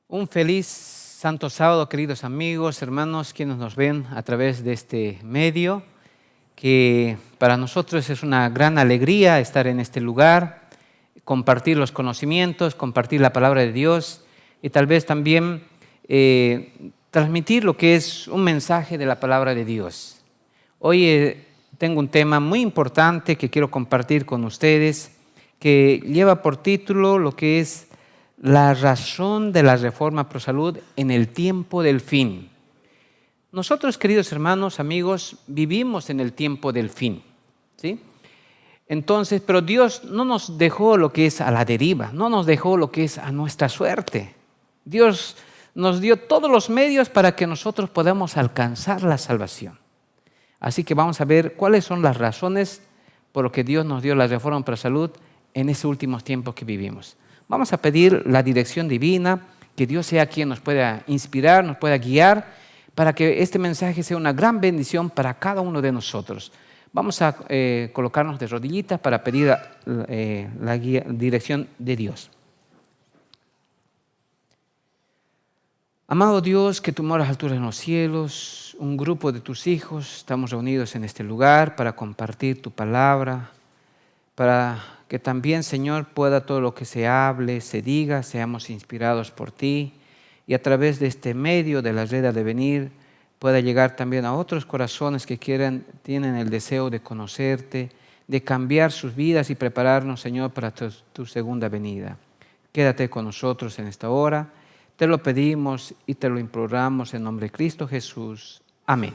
Un feliz Santo Sábado, queridos amigos, hermanos, quienes nos ven a través de este medio, que para nosotros es una gran alegría estar en este lugar, compartir los conocimientos, compartir la palabra de Dios y tal vez también transmitir lo que es un mensaje de la palabra de Dios. Hoy tengo un tema muy importante que quiero compartir con ustedes, que lleva por título lo que es la razón de la reforma ProSalud en el tiempo del fin. Nosotros, queridos hermanos, amigos, vivimos en el tiempo del fin, ¿sí? Entonces, pero Dios no nos dejó lo que es a la deriva, no nos dejó lo que es a nuestra suerte. Dios nos dio todos los medios para que nosotros podamos alcanzar la salvación. Así que vamos a ver cuáles son las razones por las que Dios nos dio la reforma ProSalud en estos últimos tiempos que vivimos. Vamos a pedir la dirección divina, que Dios sea quien nos pueda inspirar, nos pueda guiar, para que este mensaje sea una gran bendición para cada uno de nosotros. Vamos a colocarnos de rodillitas para pedir la dirección de Dios. Amado Dios, que tú moras a alturas en los cielos, un grupo de tus hijos, estamos reunidos en este lugar para compartir tu palabra, para que también, Señor, pueda todo lo que se hable, se diga, seamos inspirados por ti y a través de este medio de la red de venir pueda llegar también a otros corazones que tienen el deseo de conocerte, de cambiar sus vidas y prepararnos, Señor, para tu segunda venida. Quédate con nosotros en esta hora. Te lo pedimos y te lo imploramos en nombre de Cristo Jesús. Amén.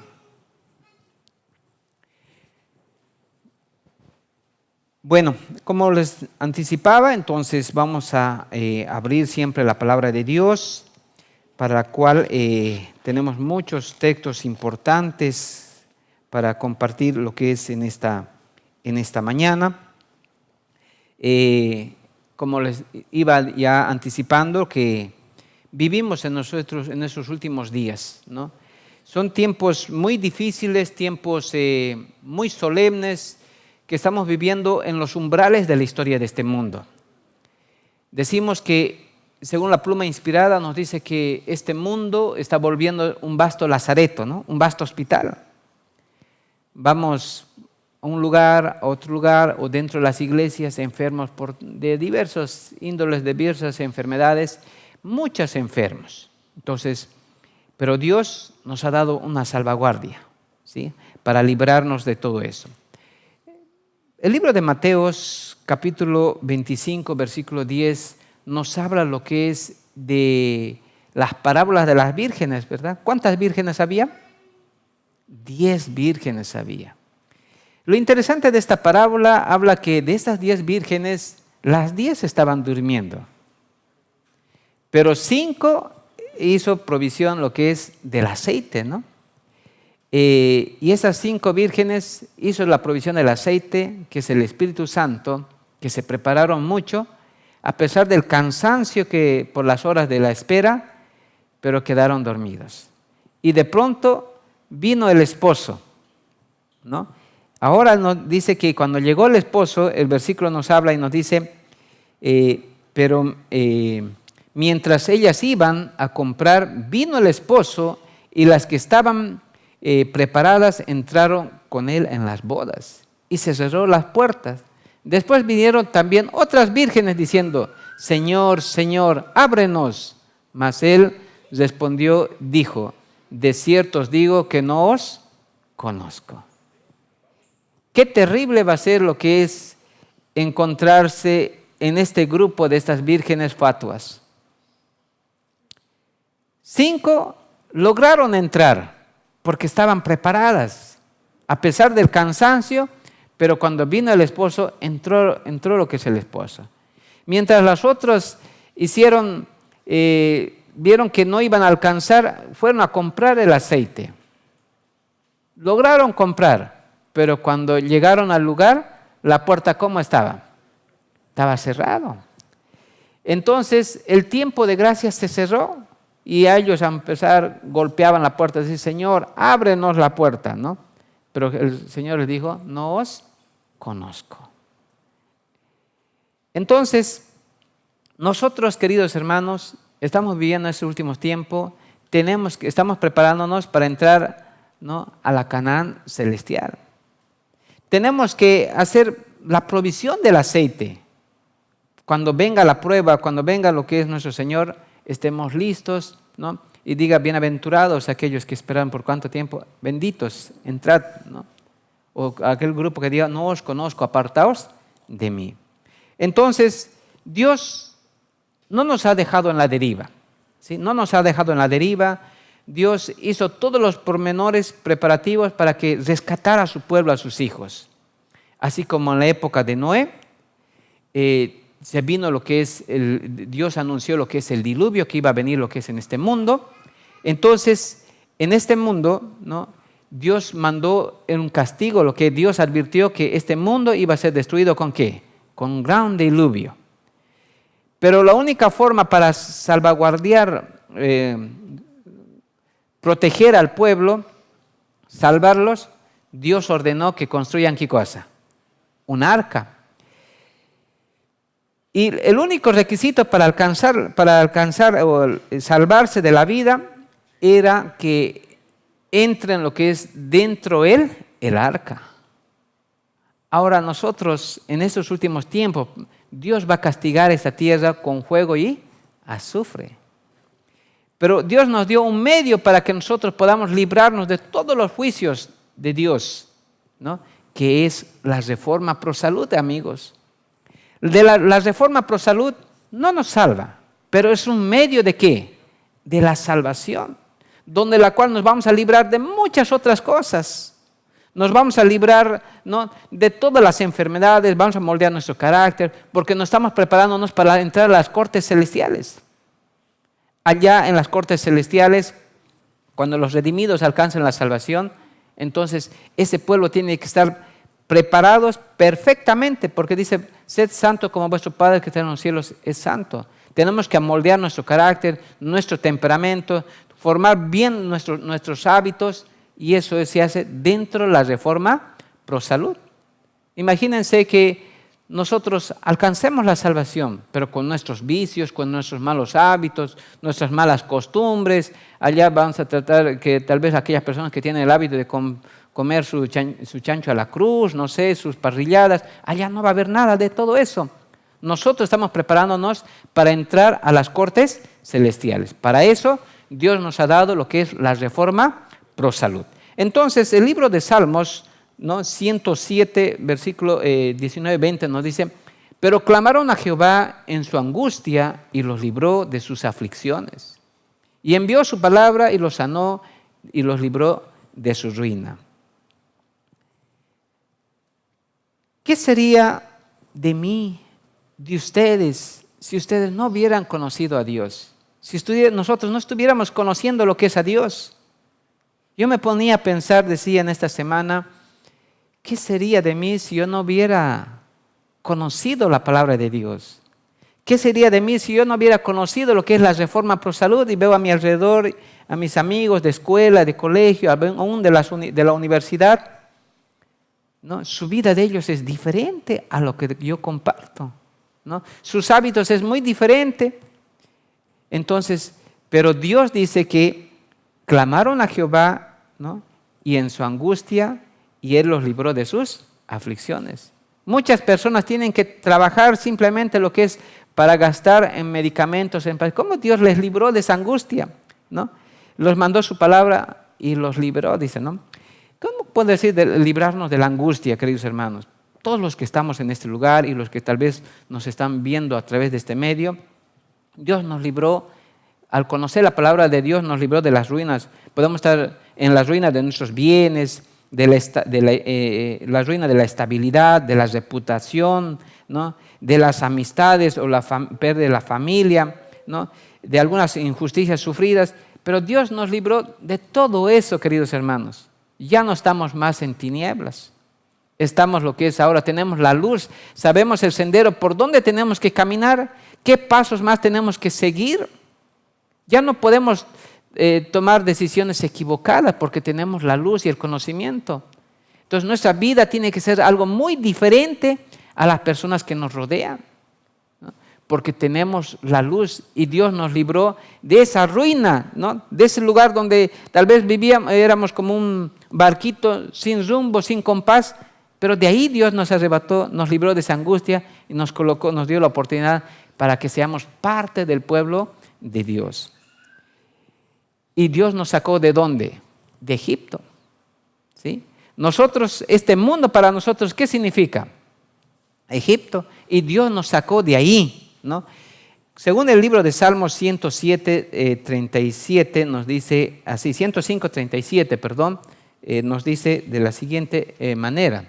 Bueno, como les anticipaba, entonces vamos a abrir siempre la palabra de Dios, para la cual tenemos muchos textos importantes para compartir lo que es en esta mañana. Como les iba ya anticipando, que vivimos en esos últimos días, ¿no? Son tiempos muy difíciles, tiempos muy solemnes, que estamos viviendo en los umbrales de la historia de este mundo. Decimos que, según la pluma inspirada, nos dice que este mundo está volviendo un vasto lazareto, ¿no? Un vasto hospital. Vamos a un lugar, a otro lugar, o dentro de las iglesias, enfermos de diversos índoles, de diversas enfermedades, muchos enfermos. Entonces, pero Dios nos ha dado una salvaguardia, ¿sí? Para librarnos de todo eso. El libro de Mateos, capítulo 25, versículo 10, nos habla lo que es de las parábolas de las vírgenes, ¿verdad? ¿Cuántas vírgenes había? 10 vírgenes había. Lo interesante de esta parábola habla que de estas 10 vírgenes, las 10 estaban durmiendo, pero 5 hizo provisión lo que es del aceite, ¿no? Y esas 5 vírgenes hizo la provisión del aceite, que es el Espíritu Santo, que se prepararon mucho, a pesar del cansancio que por las horas de la espera, pero quedaron dormidos. Y de pronto vino el esposo, ¿no? Ahora nos dice que cuando llegó el esposo, el versículo nos habla y nos dice, mientras ellas iban a comprar, vino el esposo y las que estaban preparadas entraron con él en las bodas y se cerró las puertas. Después vinieron también otras vírgenes diciendo, Señor, Señor, ábrenos. Mas él respondió, dijo, de cierto os digo que no os conozco. Qué terrible va a ser lo que es encontrarse en este grupo de estas vírgenes fatuas. 5 lograron entrar porque estaban preparadas, a pesar del cansancio, pero cuando vino el esposo, entró lo que es el esposo. Mientras las otras vieron que no iban a alcanzar, fueron a comprar el aceite. Lograron comprar, pero cuando llegaron al lugar, la puerta, ¿cómo estaba? Estaba cerrado. Entonces, el tiempo de gracia se cerró. Y a ellos a empezar, golpeaban la puerta y decían, Señor, ábrenos la puerta, ¿no? Pero el Señor les dijo, no os conozco. Entonces, nosotros, queridos hermanos, estamos viviendo estos últimos tiempos, estamos preparándonos para entrar, ¿no?, a la Canaán celestial. Tenemos que hacer la provisión del aceite. Cuando venga la prueba, cuando venga lo que es nuestro Señor, estemos listos, ¿no? Y diga, bienaventurados aquellos que esperan por cuánto tiempo, benditos, entrad, ¿no? O aquel grupo que diga, no os conozco, apartaos de mí. Entonces, Dios no nos ha dejado en la deriva, ¿sí? No nos ha dejado en la deriva. Dios hizo todos los pormenores preparativos para que rescatara a su pueblo, a sus hijos. Así como en la época de Noé, se vino lo que es, Dios anunció lo que es el diluvio, que iba a venir lo que es en este mundo. Entonces, en este mundo, ¿no?, Dios mandó un castigo, lo que Dios advirtió que este mundo iba a ser destruido ¿con qué? Con un gran diluvio. Pero la única forma para salvaguardar, proteger al pueblo, salvarlos, Dios ordenó que construyan ¿qué cosa? Un arca. Y el único requisito para alcanzar o salvarse de la vida era que entre en lo que es dentro el arca. Ahora nosotros en estos últimos tiempos, Dios va a castigar esta tierra con fuego y azufre. Pero Dios nos dio un medio para que nosotros podamos librarnos de todos los juicios de Dios, ¿no?, que es la reforma pro salud, amigos. La reforma pro salud no nos salva, pero es un medio ¿de qué? De la salvación, donde la cual nos vamos a librar de muchas otras cosas. Nos vamos a librar, ¿no?, de todas las enfermedades, vamos a moldear nuestro carácter, porque nos estamos preparándonos para entrar a las cortes celestiales. Allá en las cortes celestiales, cuando los redimidos alcancen la salvación, entonces ese pueblo tiene que estar preparados perfectamente, porque dice, sed santo como vuestro Padre que está en los cielos es santo. Tenemos que amoldear nuestro carácter, nuestro temperamento, formar bien nuestros hábitos, y eso se hace dentro de la reforma pro salud. Imagínense que nosotros alcancemos la salvación, pero con nuestros vicios, con nuestros malos hábitos, nuestras malas costumbres. Allá vamos a tratar que tal vez aquellas personas que tienen el hábito de comer su chancho a la cruz, no sé, sus parrilladas, allá no va a haber nada de todo eso. Nosotros estamos preparándonos para entrar a las cortes celestiales. Para eso Dios nos ha dado lo que es la reforma pro salud. Entonces el libro de Salmos, ¿no?, 107, versículo 19-20 nos dice, pero clamaron a Jehová en su angustia y los libró de sus aflicciones. Y envió su palabra y los sanó y los libró de su ruina. ¿Qué sería de mí, de ustedes, si ustedes no hubieran conocido a Dios? Si nosotros no estuviéramos conociendo lo que es a Dios. Yo me ponía a pensar, decía en esta semana, ¿qué sería de mí si yo no hubiera conocido la palabra de Dios? ¿Qué sería de mí si yo no hubiera conocido lo que es la reforma pro salud y veo a mi alrededor a mis amigos de escuela, de colegio, aún de la universidad? ¿No? Su vida de ellos es diferente a lo que yo comparto, ¿no? Sus hábitos es muy diferente. Entonces, pero Dios dice que clamaron a Jehová, ¿no?, y en su angustia, y Él los libró de sus aflicciones. Muchas personas tienen que trabajar simplemente lo que es para gastar en medicamentos. ¿Cómo Dios les libró de esa angustia? ¿No? Los mandó su palabra y los libró, dice, ¿no? ¿Cómo puede decir librarnos de la angustia, queridos hermanos? Todos los que estamos en este lugar y los que tal vez nos están viendo a través de este medio, Dios nos libró, al conocer la palabra de Dios, nos libró de las ruinas. Podemos estar en las ruinas de nuestros bienes, la ruina de la estabilidad, de la reputación, ¿no?, de las amistades o la pérdida de la familia, ¿no?, de algunas injusticias sufridas. Pero Dios nos libró de todo eso, queridos hermanos. Ya no estamos más en tinieblas. Estamos lo que es ahora, tenemos la luz, sabemos el sendero por donde tenemos que caminar, qué pasos más tenemos que seguir. Ya no podemos tomar decisiones equivocadas porque tenemos la luz y el conocimiento. Entonces nuestra vida tiene que ser algo muy diferente a las personas que nos rodean, ¿no? porque tenemos la luz y Dios nos libró de esa ruina, ¿no? De ese lugar donde tal vez vivíamos, éramos como un barquito sin rumbo, sin compás, pero de ahí Dios nos arrebató, nos libró de esa angustia y nos colocó, nos dio la oportunidad para que seamos parte del pueblo de Dios. Y Dios nos sacó ¿de dónde? De Egipto, ¿sí? Nosotros, este mundo para nosotros, ¿qué significa? Egipto. Y Dios nos sacó de ahí, ¿no? Según el libro de Salmos 107, 37, nos dice así, 105, 37, perdón, nos dice de la siguiente manera.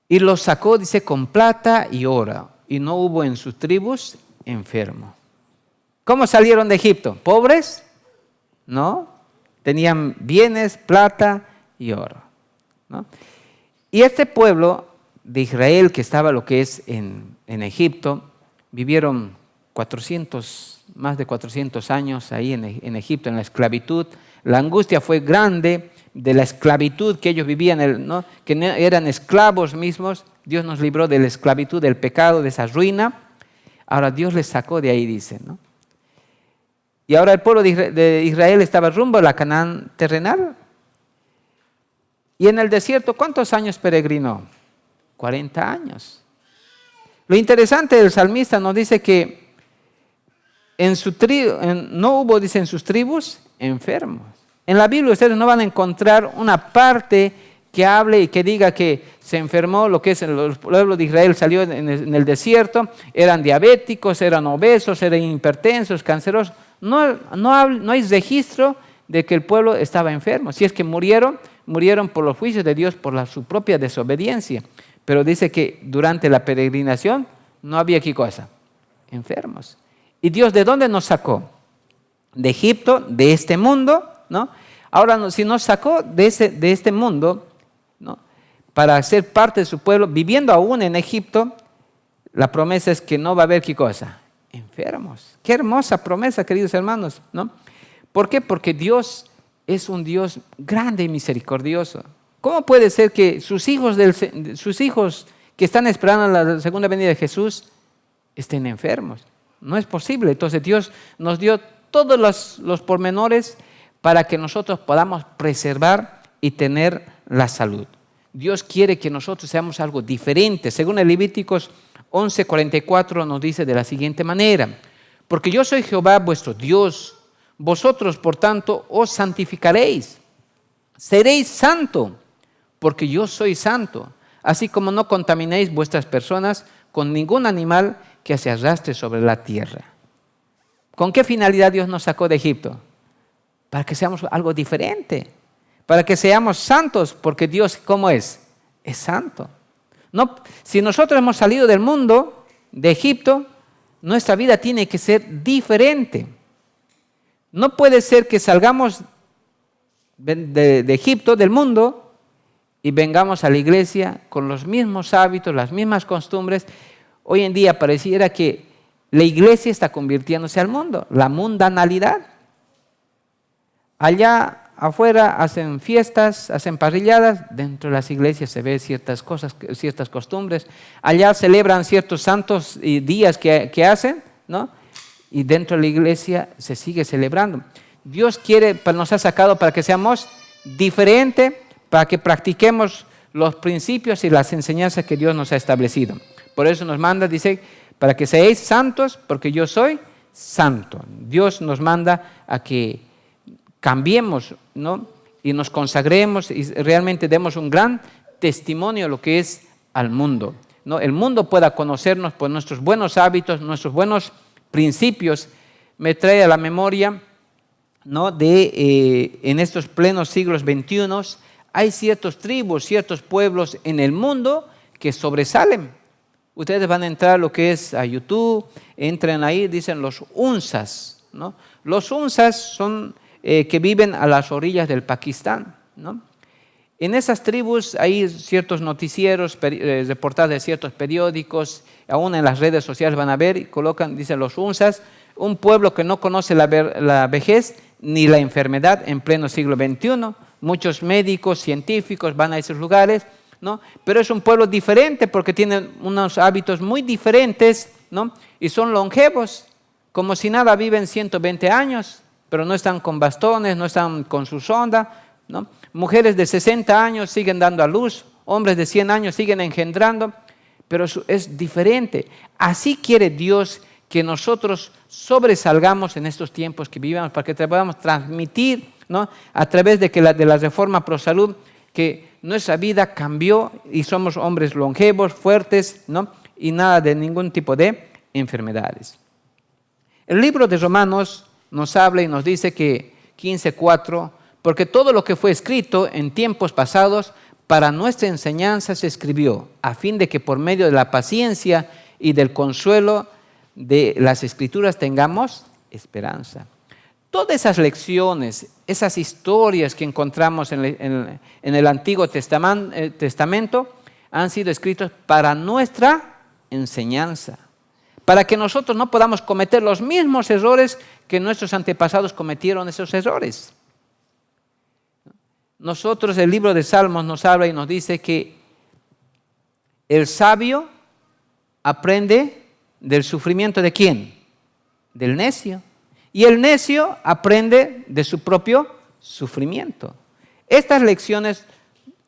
Y los sacó, dice, con plata y oro, y no hubo en sus tribus enfermo. ¿Cómo salieron de Egipto? ¿Pobres? ¿No? Tenían bienes, plata y oro, ¿no? Y este pueblo de Israel que estaba lo que es en Egipto, vivieron más de 400 años ahí en Egipto, en la esclavitud. La angustia fue grande de la esclavitud que ellos vivían, ¿no? Que eran esclavos mismos. Dios nos libró de la esclavitud, del pecado, de esa ruina. Ahora Dios les sacó de ahí, dice, ¿no? Y ahora el pueblo de Israel estaba rumbo a la Canaán terrenal. Y en el desierto, ¿cuántos años peregrinó? 40 años. Lo interesante del salmista nos dice que no hubo, dice, en sus tribus enfermos. En la Biblia ustedes no van a encontrar una parte que hable y que diga que se enfermó, lo que es el pueblo de Israel salió en el desierto, eran diabéticos, eran obesos, eran hipertensos, cancerosos. No hay registro de que el pueblo estaba enfermo. Si es que murieron por los juicios de Dios, por su propia desobediencia. Pero dice que durante la peregrinación no había ¿qué cosa? Enfermos. ¿Y Dios de dónde nos sacó? De Egipto, de este mundo, ¿no? Ahora, si nos sacó de este mundo, ¿no? Para ser parte de su pueblo, viviendo aún en Egipto, la promesa es que no va a haber ¿qué cosa? Enfermos. Qué hermosa promesa, queridos hermanos, ¿no? ¿Por qué? Porque Dios es un Dios grande y misericordioso. ¿Cómo puede ser que sus hijos que están esperando la segunda venida de Jesús estén enfermos? No es posible. Entonces Dios nos dio todos los pormenores para que nosotros podamos preservar y tener la salud. Dios quiere que nosotros seamos algo diferente. Según el Levíticos 11:44 nos dice de la siguiente manera: porque yo soy Jehová vuestro Dios, vosotros por tanto os santificaréis, seréis santo, porque yo soy santo, así como no contaminéis vuestras personas con ningún animal que se arrastre sobre la tierra. ¿Con qué finalidad Dios nos sacó de Egipto? Para que seamos algo diferente, para que seamos santos, porque Dios, ¿cómo es? Es santo. No, si nosotros hemos salido del mundo, de Egipto, nuestra vida tiene que ser diferente. No puede ser que salgamos de Egipto, del mundo, y vengamos a la iglesia con los mismos hábitos, las mismas costumbres. Hoy en día pareciera que la iglesia está convirtiéndose al mundo, la mundanalidad. Allá afuera hacen fiestas, hacen parrilladas, dentro de las iglesias se ven ciertas cosas, ciertas costumbres. Allá celebran ciertos santos y días que hacen, ¿no? Y dentro de la iglesia se sigue celebrando. Dios nos ha sacado para que seamos diferentes, para que practiquemos los principios y las enseñanzas que Dios nos ha establecido. Por eso nos manda, dice, para que seáis santos, porque yo soy santo. Dios nos manda a que cambiemos, ¿no? Y nos consagremos y realmente demos un gran testimonio a lo que es al mundo, ¿no? El mundo pueda conocernos por nuestros buenos hábitos, nuestros buenos principios. Me trae a la memoria, ¿no? En estos plenos siglos XXI, hay ciertas tribus, ciertos pueblos en el mundo que sobresalen. Ustedes van a entrar a lo que es a YouTube, entren ahí, dicen los Hunsas, ¿no? Los Hunsas son que viven a las orillas del Pakistán, ¿no? En esas tribus hay ciertos noticieros, reportajes de ciertos periódicos, aún en las redes sociales van a ver y colocan, dicen los Hunsas, un pueblo que no conoce la vejez ni la enfermedad en pleno siglo XXI. Muchos médicos, científicos van a esos lugares ¿no? Pero es un pueblo diferente porque tienen unos hábitos muy diferentes, ¿no? Y son longevos, como si nada viven 120 años, pero no están con bastones, no están con su sonda, ¿no? Mujeres de 60 años siguen dando a luz, hombres de 100 años siguen engendrando, pero es diferente. Así quiere Dios que nosotros sobresalgamos en estos tiempos que vivimos, para que podamos transmitir, ¿no? A través de la reforma pro salud, que nuestra vida cambió y somos hombres longevos, fuertes, ¿no? Y nada de ningún tipo de enfermedades. El libro de Romanos nos habla y nos dice que 15:4, porque todo lo que fue escrito en tiempos pasados para nuestra enseñanza se escribió, a fin de que por medio de la paciencia y del consuelo de las Escrituras tengamos esperanza. Todas esas lecciones, esas historias que encontramos en el Antiguo Testamento han sido escritas para nuestra enseñanza, para que nosotros no podamos cometer los mismos errores que nuestros antepasados cometieron esos errores. Nosotros, el libro de Salmos nos habla y nos dice que el sabio aprende del sufrimiento ¿de quién? Del necio. Y el necio aprende de su propio sufrimiento. Estas lecciones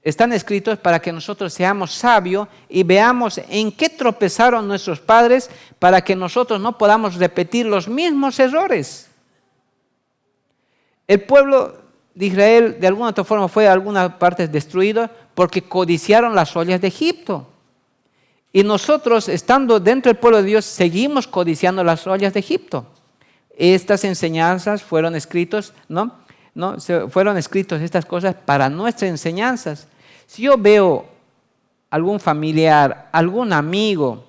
están escritas para que nosotros seamos sabios y veamos en qué tropezaron nuestros padres para que nosotros no podamos repetir los mismos errores. El pueblo de Israel de alguna otra forma fue a algunas partes destruido porque codiciaron las ollas de Egipto. Y nosotros, estando dentro del pueblo de Dios, seguimos codiciando las ollas de Egipto. Estas enseñanzas fueron escritas, fueron escritas estas cosas para nuestras enseñanzas. Si yo veo algún familiar, algún amigo,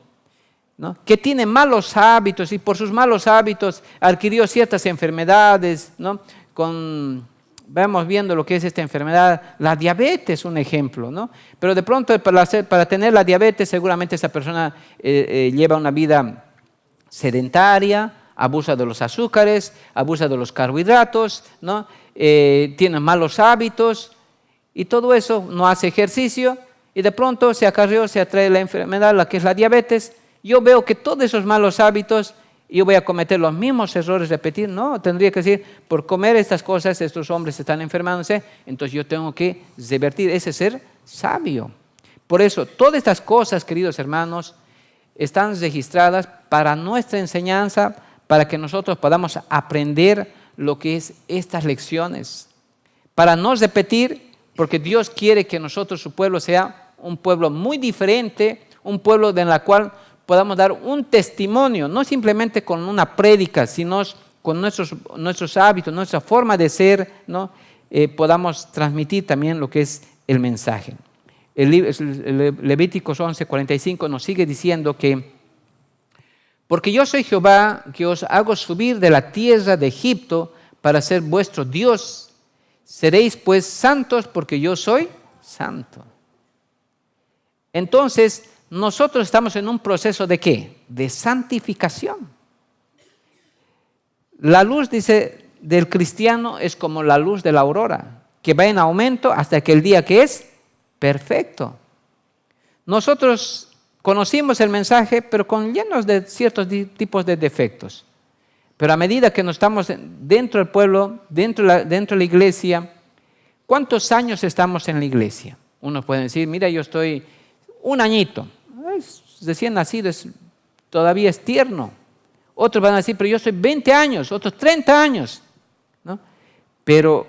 ¿no?, que tiene malos hábitos y por sus malos hábitos adquirió ciertas enfermedades, ¿no? Vamos viendo lo que es esta enfermedad, la diabetes, un ejemplo, ¿no? Pero de pronto para tener la diabetes seguramente esa persona lleva una vida sedentaria, abusa de los azúcares, abusa de los carbohidratos, ¿no? Tiene malos hábitos y todo eso, no hace ejercicio y de pronto se atrae la enfermedad, la que es la diabetes. Yo veo que todos esos malos hábitos, yo voy a cometer los mismos errores, repetir. No, tendría que decir, por comer estas cosas, estos hombres están enfermándose, entonces yo tengo que revertir, ese ser sabio. Por eso, todas estas cosas, queridos hermanos, están registradas para nuestra enseñanza, para que nosotros podamos aprender lo que es estas lecciones, para no repetir, porque Dios quiere que nosotros, su pueblo, sea un pueblo muy diferente, un pueblo en el cual podamos dar un testimonio, no simplemente con una prédica, sino con nuestros hábitos, nuestra forma de ser, ¿no? Podamos transmitir también lo que es el mensaje. Levíticos 11:45 nos sigue diciendo que porque yo soy Jehová, que os hago subir de la tierra de Egipto para ser vuestro Dios. Seréis pues santos porque yo soy santo. Entonces, nosotros estamos en un proceso ¿de qué? De santificación. La luz, dice, del cristiano es como la luz de la aurora, que va en aumento hasta que el día que es perfecto. Nosotros conocimos el mensaje, pero llenos de ciertos tipos de defectos. Pero a medida que nos estamos dentro del pueblo, dentro de la iglesia, ¿cuántos años estamos en la iglesia? Unos pueden decir, mira, yo estoy un añito. Recién nacido, todavía es tierno. Otros van a decir, pero yo soy 20 años, otros 30 años. ¿No? Pero,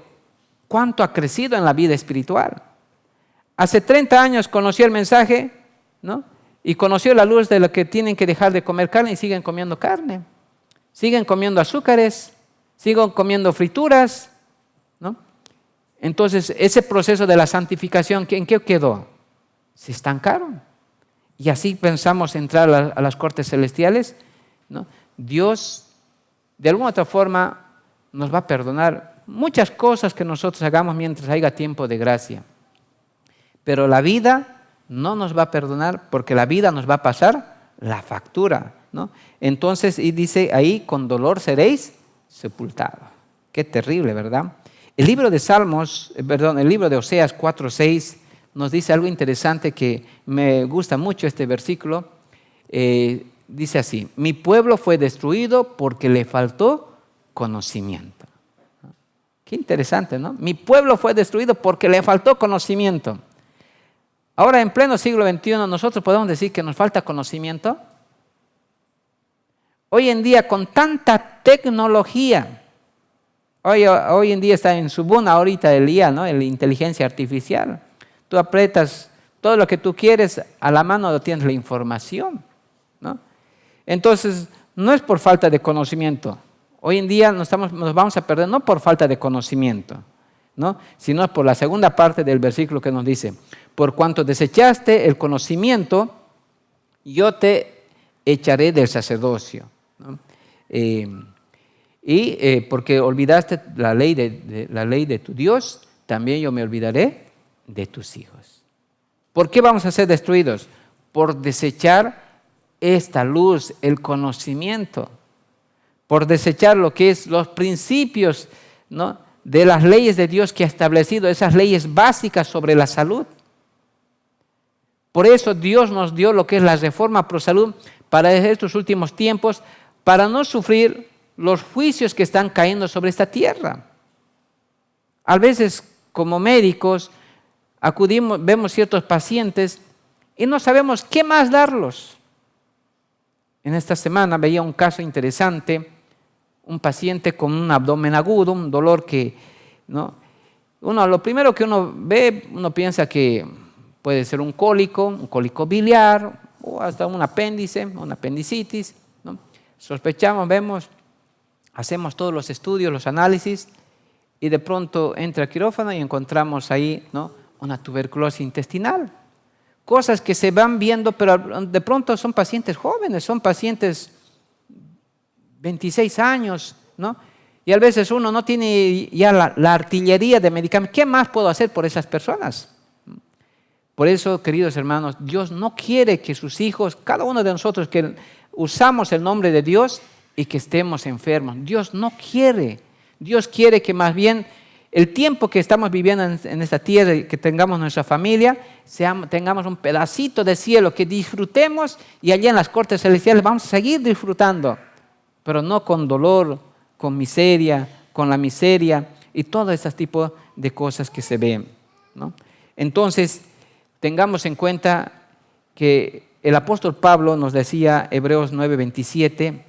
¿cuánto ha crecido en la vida espiritual? Hace 30 años conoció el mensaje, ¿no? Y conoció la luz de lo que tienen que dejar de comer carne y siguen comiendo carne. Siguen comiendo azúcares, siguen comiendo frituras, ¿no? Entonces, ese proceso de la santificación, ¿en qué quedó? Se estancaron. Y así pensamos entrar a las cortes celestiales, ¿no? Dios, de alguna otra forma, nos va a perdonar muchas cosas que nosotros hagamos mientras haya tiempo de gracia. Pero la vida no nos va a perdonar porque la vida nos va a pasar la factura, ¿no? Entonces, y dice ahí, con dolor seréis sepultados. Qué terrible, ¿verdad? El libro de Oseas 4:6 nos dice algo interesante que me gusta mucho este versículo. Dice así: mi pueblo fue destruido porque le faltó conocimiento. Qué interesante, ¿no? Mi pueblo fue destruido porque le faltó conocimiento. Ahora, en pleno siglo XXI, ¿nosotros podemos decir que nos falta conocimiento? Hoy en día, con tanta tecnología, hoy en día está en su boom ahorita el IA, ¿no? La inteligencia artificial. Tú aprietas todo lo que tú quieres, a la mano tienes la información, ¿no? Entonces, no es por falta de conocimiento. Hoy en día nos vamos a perder no por falta de conocimiento, ¿no? Sino por la segunda parte del versículo que nos dice: por cuanto desechaste el conocimiento, yo te echaré del sacerdocio, ¿no? Porque olvidaste la ley de tu Dios, también yo me olvidaré de tus hijos. ¿Por qué vamos a ser destruidos? Por desechar esta luz, el conocimiento, por desechar lo que es los principios, ¿no?, de las leyes de Dios que ha establecido, esas leyes básicas sobre la salud. Por eso Dios nos dio lo que es la reforma pro salud para estos últimos tiempos, para no sufrir los juicios que están cayendo sobre esta tierra. A veces, como médicos, vemos ciertos pacientes y no sabemos qué más darlos. En esta semana veía un caso interesante, un paciente con un abdomen agudo, un dolor que, ¿no? Lo primero que uno ve, uno piensa que puede ser un cólico biliar, o hasta un apéndice, una apendicitis, ¿no? Sospechamos, vemos, hacemos todos los estudios, los análisis, y de pronto entra al quirófano y encontramos ahí, ¿no?, una tuberculosis intestinal. Cosas que se van viendo, pero de pronto son pacientes jóvenes, son pacientes 26 años, ¿no? Y a veces uno no tiene ya la artillería de medicamentos. ¿Qué más puedo hacer por esas personas? Por eso, queridos hermanos, Dios no quiere que sus hijos, cada uno de nosotros que usamos el nombre de Dios y que estemos enfermos. Dios no quiere. Dios quiere que más bien el tiempo que estamos viviendo en esta tierra y que tengamos nuestra familia, tengamos un pedacito de cielo que disfrutemos, y allá en las cortes celestiales vamos a seguir disfrutando, pero no con dolor, con miseria, con la miseria y todo ese tipo de cosas que se ven, ¿no? Entonces, tengamos en cuenta que el apóstol Pablo nos decía, Hebreos 9:27,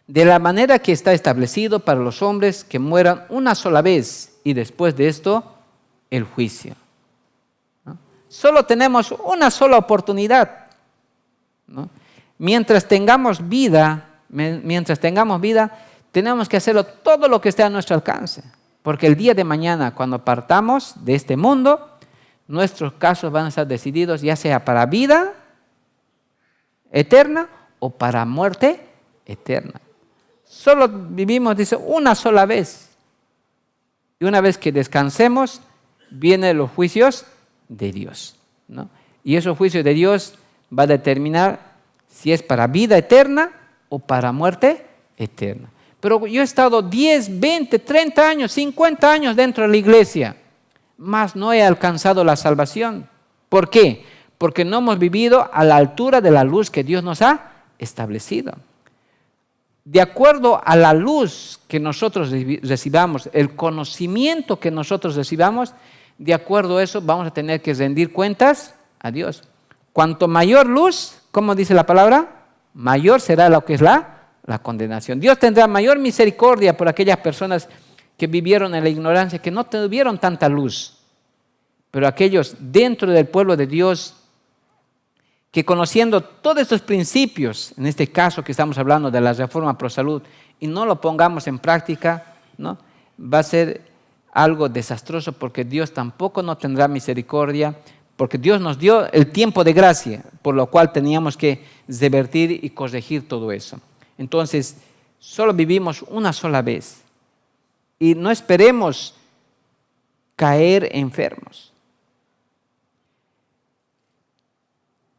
de la manera que está establecido para los hombres que mueran una sola vez y después de esto el juicio, ¿no? Solo tenemos una sola oportunidad, ¿no? Mientras tengamos vida, tenemos que hacerlo todo lo que esté a nuestro alcance, porque el día de mañana, cuando partamos de este mundo, nuestros casos van a estar decididos ya sea para vida eterna o para muerte eterna. Solo vivimos, dice, una sola vez. Y una vez que descansemos, vienen los juicios de Dios, ¿no? Y esos juicios de Dios va a determinar si es para vida eterna o para muerte eterna. Pero yo he estado 10, 20, 30 años, 50 años dentro de la iglesia, mas no he alcanzado la salvación. ¿Por qué? Porque no hemos vivido a la altura de la luz que Dios nos ha establecido. De acuerdo a la luz que nosotros recibamos, el conocimiento que nosotros recibamos, de acuerdo a eso vamos a tener que rendir cuentas a Dios. Cuanto mayor luz, ¿cómo dice la palabra? Mayor será lo que es la condenación. Dios tendrá mayor misericordia por aquellas personas que vivieron en la ignorancia, que no tuvieron tanta luz. Pero aquellos dentro del pueblo de Dios, que conociendo todos estos principios, en este caso que estamos hablando de la reforma pro salud, y no lo pongamos en práctica, ¿no?, va a ser algo desastroso, porque Dios tampoco no tendrá misericordia, porque Dios nos dio el tiempo de gracia, por lo cual teníamos que revertir y corregir todo eso. Entonces, solo vivimos una sola vez y no esperemos caer enfermos.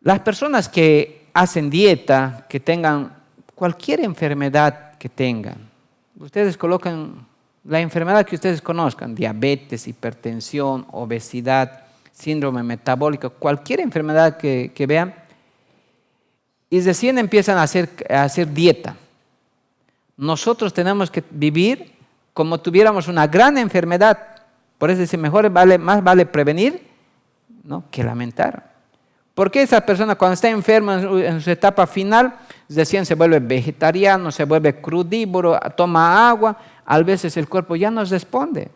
Las personas que hacen dieta, que tengan cualquier enfermedad que tengan, ustedes colocan la enfermedad que ustedes conozcan, diabetes, hipertensión, obesidad, síndrome metabólico, cualquier enfermedad que vean, y recién empiezan a hacer dieta. Nosotros tenemos que vivir como tuviéramos una gran enfermedad. Por eso dice, más vale prevenir, ¿no?, que lamentar. Porque esa persona cuando está enferma en su etapa final, recién se vuelve vegetariano, se vuelve crudívoro, toma agua, a veces el cuerpo ya no responde.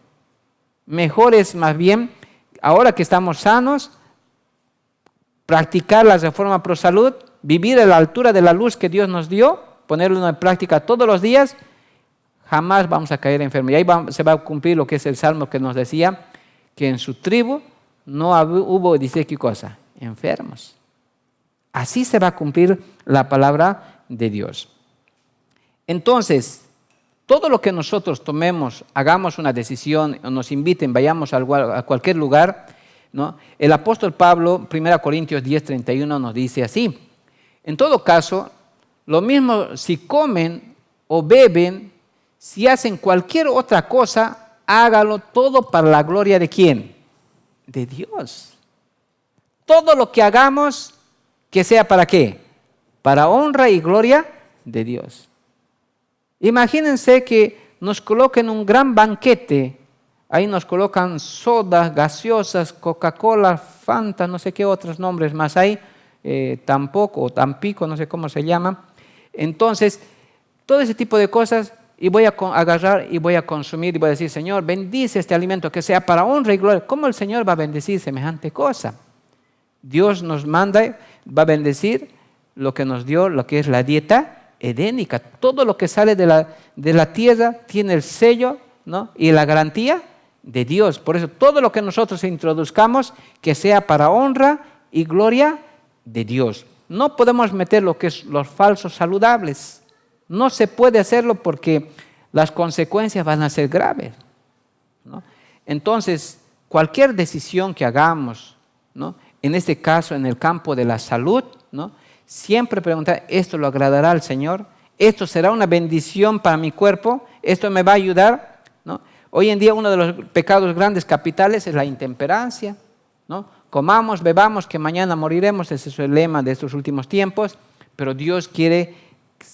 Mejor es más bien, ahora que estamos sanos, practicar la reforma pro salud, vivir a la altura de la luz que Dios nos dio, ponerlo en práctica todos los días, jamás vamos a caer enfermos. Y ahí se va a cumplir lo que es el Salmo que nos decía, que en su tribu no hubo, dice qué cosa, enfermos. Así se va a cumplir la palabra de Dios. Entonces, todo lo que nosotros tomemos, hagamos una decisión, o nos inviten, vayamos a cualquier lugar, ¿no? El apóstol Pablo, 1 Corintios 10:31, nos dice así: en todo caso, lo mismo si comen o beben, si hacen cualquier otra cosa, hágalo todo para la gloria ¿de quién? De Dios. Todo lo que hagamos, que sea ¿para qué? Para honra y gloria de Dios. Imagínense que nos coloquen un gran banquete, ahí nos colocan sodas, gaseosas, Coca-Cola, Fanta, no sé qué otros nombres más hay, Tampoco o Tampico, no sé cómo se llama. Entonces, todo ese tipo de cosas, y voy a agarrar y voy a consumir y voy a decir, Señor, bendice este alimento que sea para honra y gloria. ¿Cómo el Señor va a bendecir semejante cosa? Dios nos manda, va a bendecir lo que nos dio, lo que es la dieta edénica. Todo lo que sale de la tierra tiene el sello, ¿no?, y la garantía de Dios. Por eso todo lo que nosotros introduzcamos, que sea para honra y gloria de Dios. No podemos meter lo que es los falsos saludables. No se puede hacerlo porque las consecuencias van a ser graves, ¿no? Entonces, cualquier decisión que hagamos, ¿no?, en este caso en el campo de la salud, ¿no?, siempre preguntar, ¿esto lo agradará al Señor? ¿Esto será una bendición para mi cuerpo? ¿Esto me va a ayudar? ¿No? Hoy en día uno de los pecados grandes capitales es la intemperancia, ¿no? Comamos, bebamos, que mañana moriremos, ese es el lema de estos últimos tiempos, pero Dios quiere,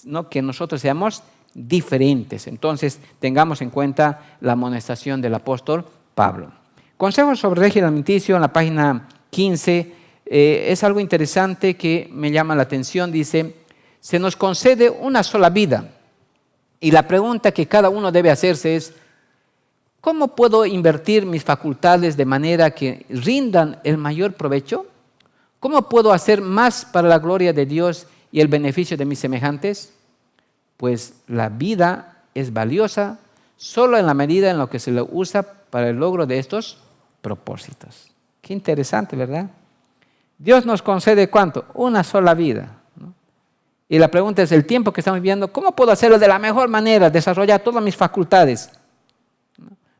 ¿no?, que nosotros seamos diferentes. Entonces, tengamos en cuenta la amonestación del apóstol Pablo. Consejos sobre régimen alimenticio en la página 15, es algo interesante que me llama la atención. Dice, se nos concede una sola vida y la pregunta que cada uno debe hacerse es, ¿cómo puedo invertir mis facultades de manera que rindan el mayor provecho? ¿Cómo puedo hacer más para la gloria de Dios y el beneficio de mis semejantes? Pues la vida es valiosa solo en la medida en la que se le usa para el logro de estos propósitos. Qué interesante, ¿verdad? Dios nos concede ¿cuánto? Una sola vida, ¿no? Y la pregunta es, el tiempo que estamos viviendo, ¿cómo puedo hacerlo de la mejor manera? Desarrollar todas mis facultades.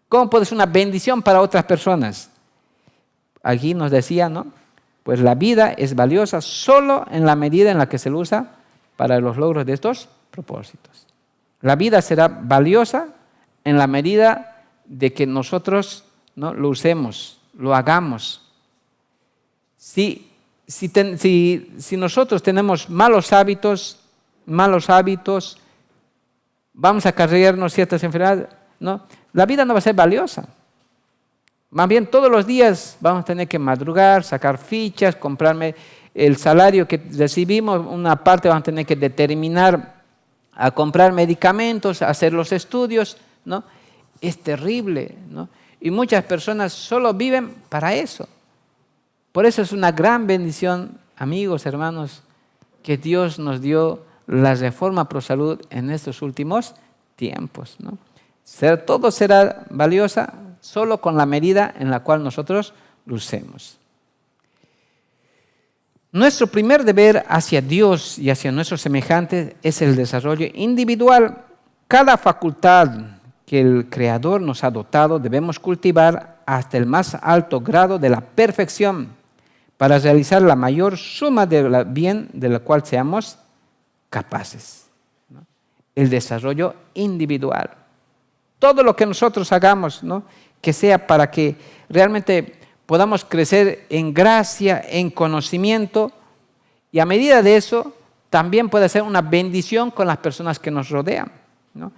¿Cómo puede ser una bendición para otras personas? Aquí nos decía, ¿no?, pues la vida es valiosa solo en la medida en la que se lo usa para los logros de estos propósitos. La vida será valiosa en la medida de que nosotros, ¿no?, lo usemos, lo hagamos. Si nosotros tenemos malos hábitos, vamos a acarrearnos ciertas enfermedades, ¿no?, la vida no va a ser valiosa. Más bien todos los días vamos a tener que madrugar, sacar fichas, comprarme el salario que recibimos, una parte vamos a tener que determinar a comprar medicamentos, a hacer los estudios, ¿no? Es terrible, ¿no? Y muchas personas solo viven para eso. Por eso es una gran bendición, amigos, hermanos, que Dios nos dio la reforma pro salud en estos últimos tiempos, ¿no? Todo será valiosa solo con la medida en la cual nosotros lo usemos. Nuestro primer deber hacia Dios y hacia nuestros semejantes es el desarrollo individual. Cada facultad que el Creador nos ha dotado debemos cultivar hasta el más alto grado de la perfección para realizar la mayor suma de bien de la cual seamos capaces, ¿no? El desarrollo individual. Todo lo que nosotros hagamos, ¿no?, que sea para que realmente podamos crecer en gracia, en conocimiento, y a medida de eso también puede ser una bendición con las personas que nos rodean, ¿no?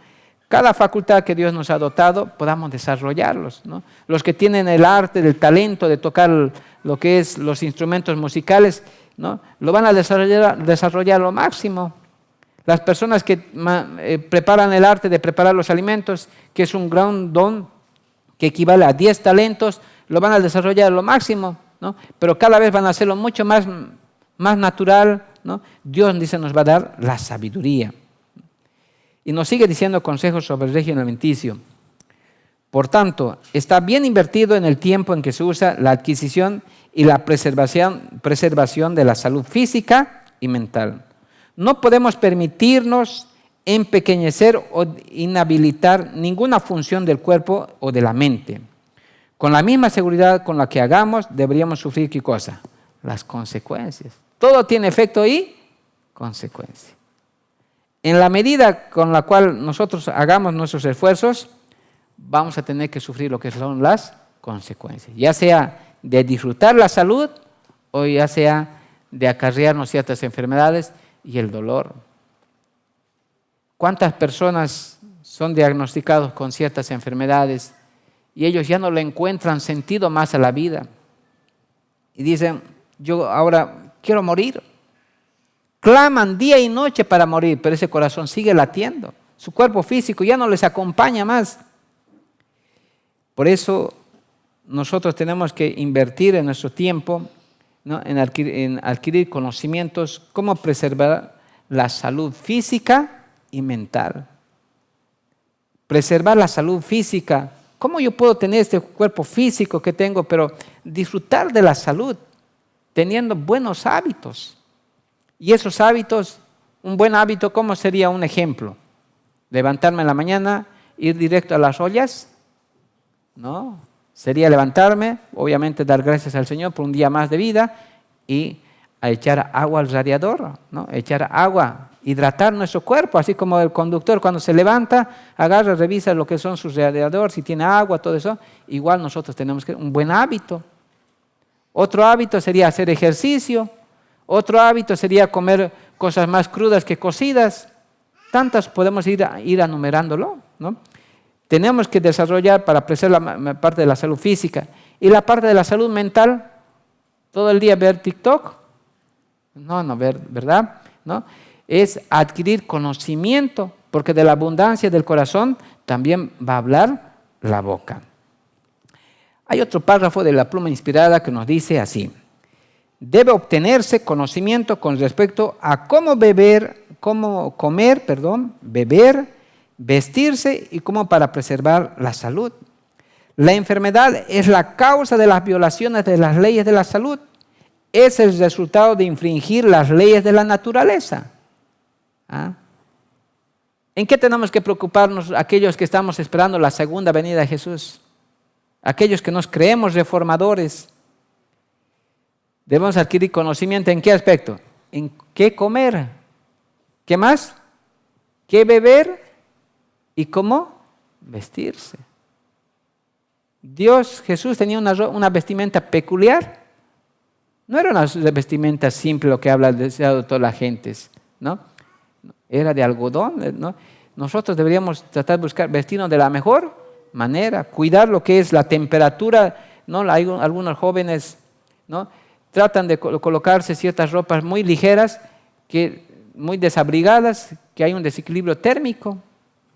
Cada facultad que Dios nos ha dotado, podamos desarrollarlos, ¿no? Los que tienen el arte, el talento de tocar lo que es los instrumentos musicales, ¿no? Lo van a desarrollar lo máximo. Las personas que preparan el arte de preparar los alimentos, que es un gran don que equivale a 10 talentos, lo van a desarrollar lo máximo, ¿no? Pero cada vez van a hacerlo mucho más natural, ¿no? Dios dice nos va a dar la sabiduría. Y nos sigue diciendo consejos sobre el régimen alimenticio. Por tanto, está bien invertido en el tiempo en que se usa la adquisición y la preservación de la salud física y mental. No podemos permitirnos empequeñecer o inhabilitar ninguna función del cuerpo o de la mente. Con la misma seguridad con la que hagamos, deberíamos sufrir ¿qué cosa? Las consecuencias. Todo tiene efecto y consecuencia. En la medida con la cual nosotros hagamos nuestros esfuerzos, vamos a tener que sufrir lo que son las consecuencias, ya sea de disfrutar la salud o ya sea de acarrearnos ciertas enfermedades y el dolor. ¿Cuántas personas son diagnosticados con ciertas enfermedades y ellos ya no le encuentran sentido más a la vida? Y dicen, yo ahora quiero morir. Claman día y noche para morir, pero ese corazón sigue latiendo. Su cuerpo físico ya no les acompaña más. Por eso nosotros tenemos que invertir en nuestro tiempo, ¿no? en adquirir conocimientos, cómo preservar la salud física y mental. Preservar la salud física. ¿Cómo yo puedo tener este cuerpo físico que tengo, pero disfrutar de la salud, teniendo buenos hábitos? Y esos hábitos, un buen hábito, ¿cómo sería un ejemplo? Levantarme en la mañana, ir directo a las ollas. No, sería levantarme, obviamente dar gracias al Señor por un día más de vida y a echar agua al radiador, ¿no? Echar agua, hidratar nuestro cuerpo, así como el conductor cuando se levanta, agarra, revisa lo que son sus radiadores, si tiene agua, todo eso. Igual nosotros tenemos que un buen hábito. Otro hábito sería hacer ejercicio. Otro hábito sería comer cosas más crudas que cocidas. Tantas podemos ir enumerándolo, ¿no? Tenemos que desarrollar para apreciar la parte de la salud física. Y la parte de la salud mental, todo el día ver TikTok, no ver, ¿verdad? ¿No? Es adquirir conocimiento, porque de la abundancia del corazón también va a hablar la boca. Hay otro párrafo de la pluma inspirada que nos dice así: debe obtenerse conocimiento con respecto a cómo comer, beber, vestirse y cómo para preservar la salud. La enfermedad es la causa de las violaciones de las leyes de la salud. Es el resultado de infringir las leyes de la naturaleza. ¿Ah? ¿En qué tenemos que preocuparnos aquellos que estamos esperando la segunda venida de Jesús? Aquellos que nos creemos reformadores. Debemos adquirir conocimiento ¿en qué aspecto? En qué comer. ¿Qué más? ¿Qué beber? ¿Y cómo vestirse? Jesús tenía una vestimenta peculiar. No era una vestimenta simple lo que habla el deseo de todas las gentes, ¿no? Era de algodón, ¿no? Nosotros deberíamos tratar de buscar vestirnos de la mejor manera, cuidar lo que es la temperatura, ¿no? Hay algunos jóvenes, ¿no? Tratan de colocarse ciertas ropas muy ligeras, muy desabrigadas, que hay un desequilibrio térmico,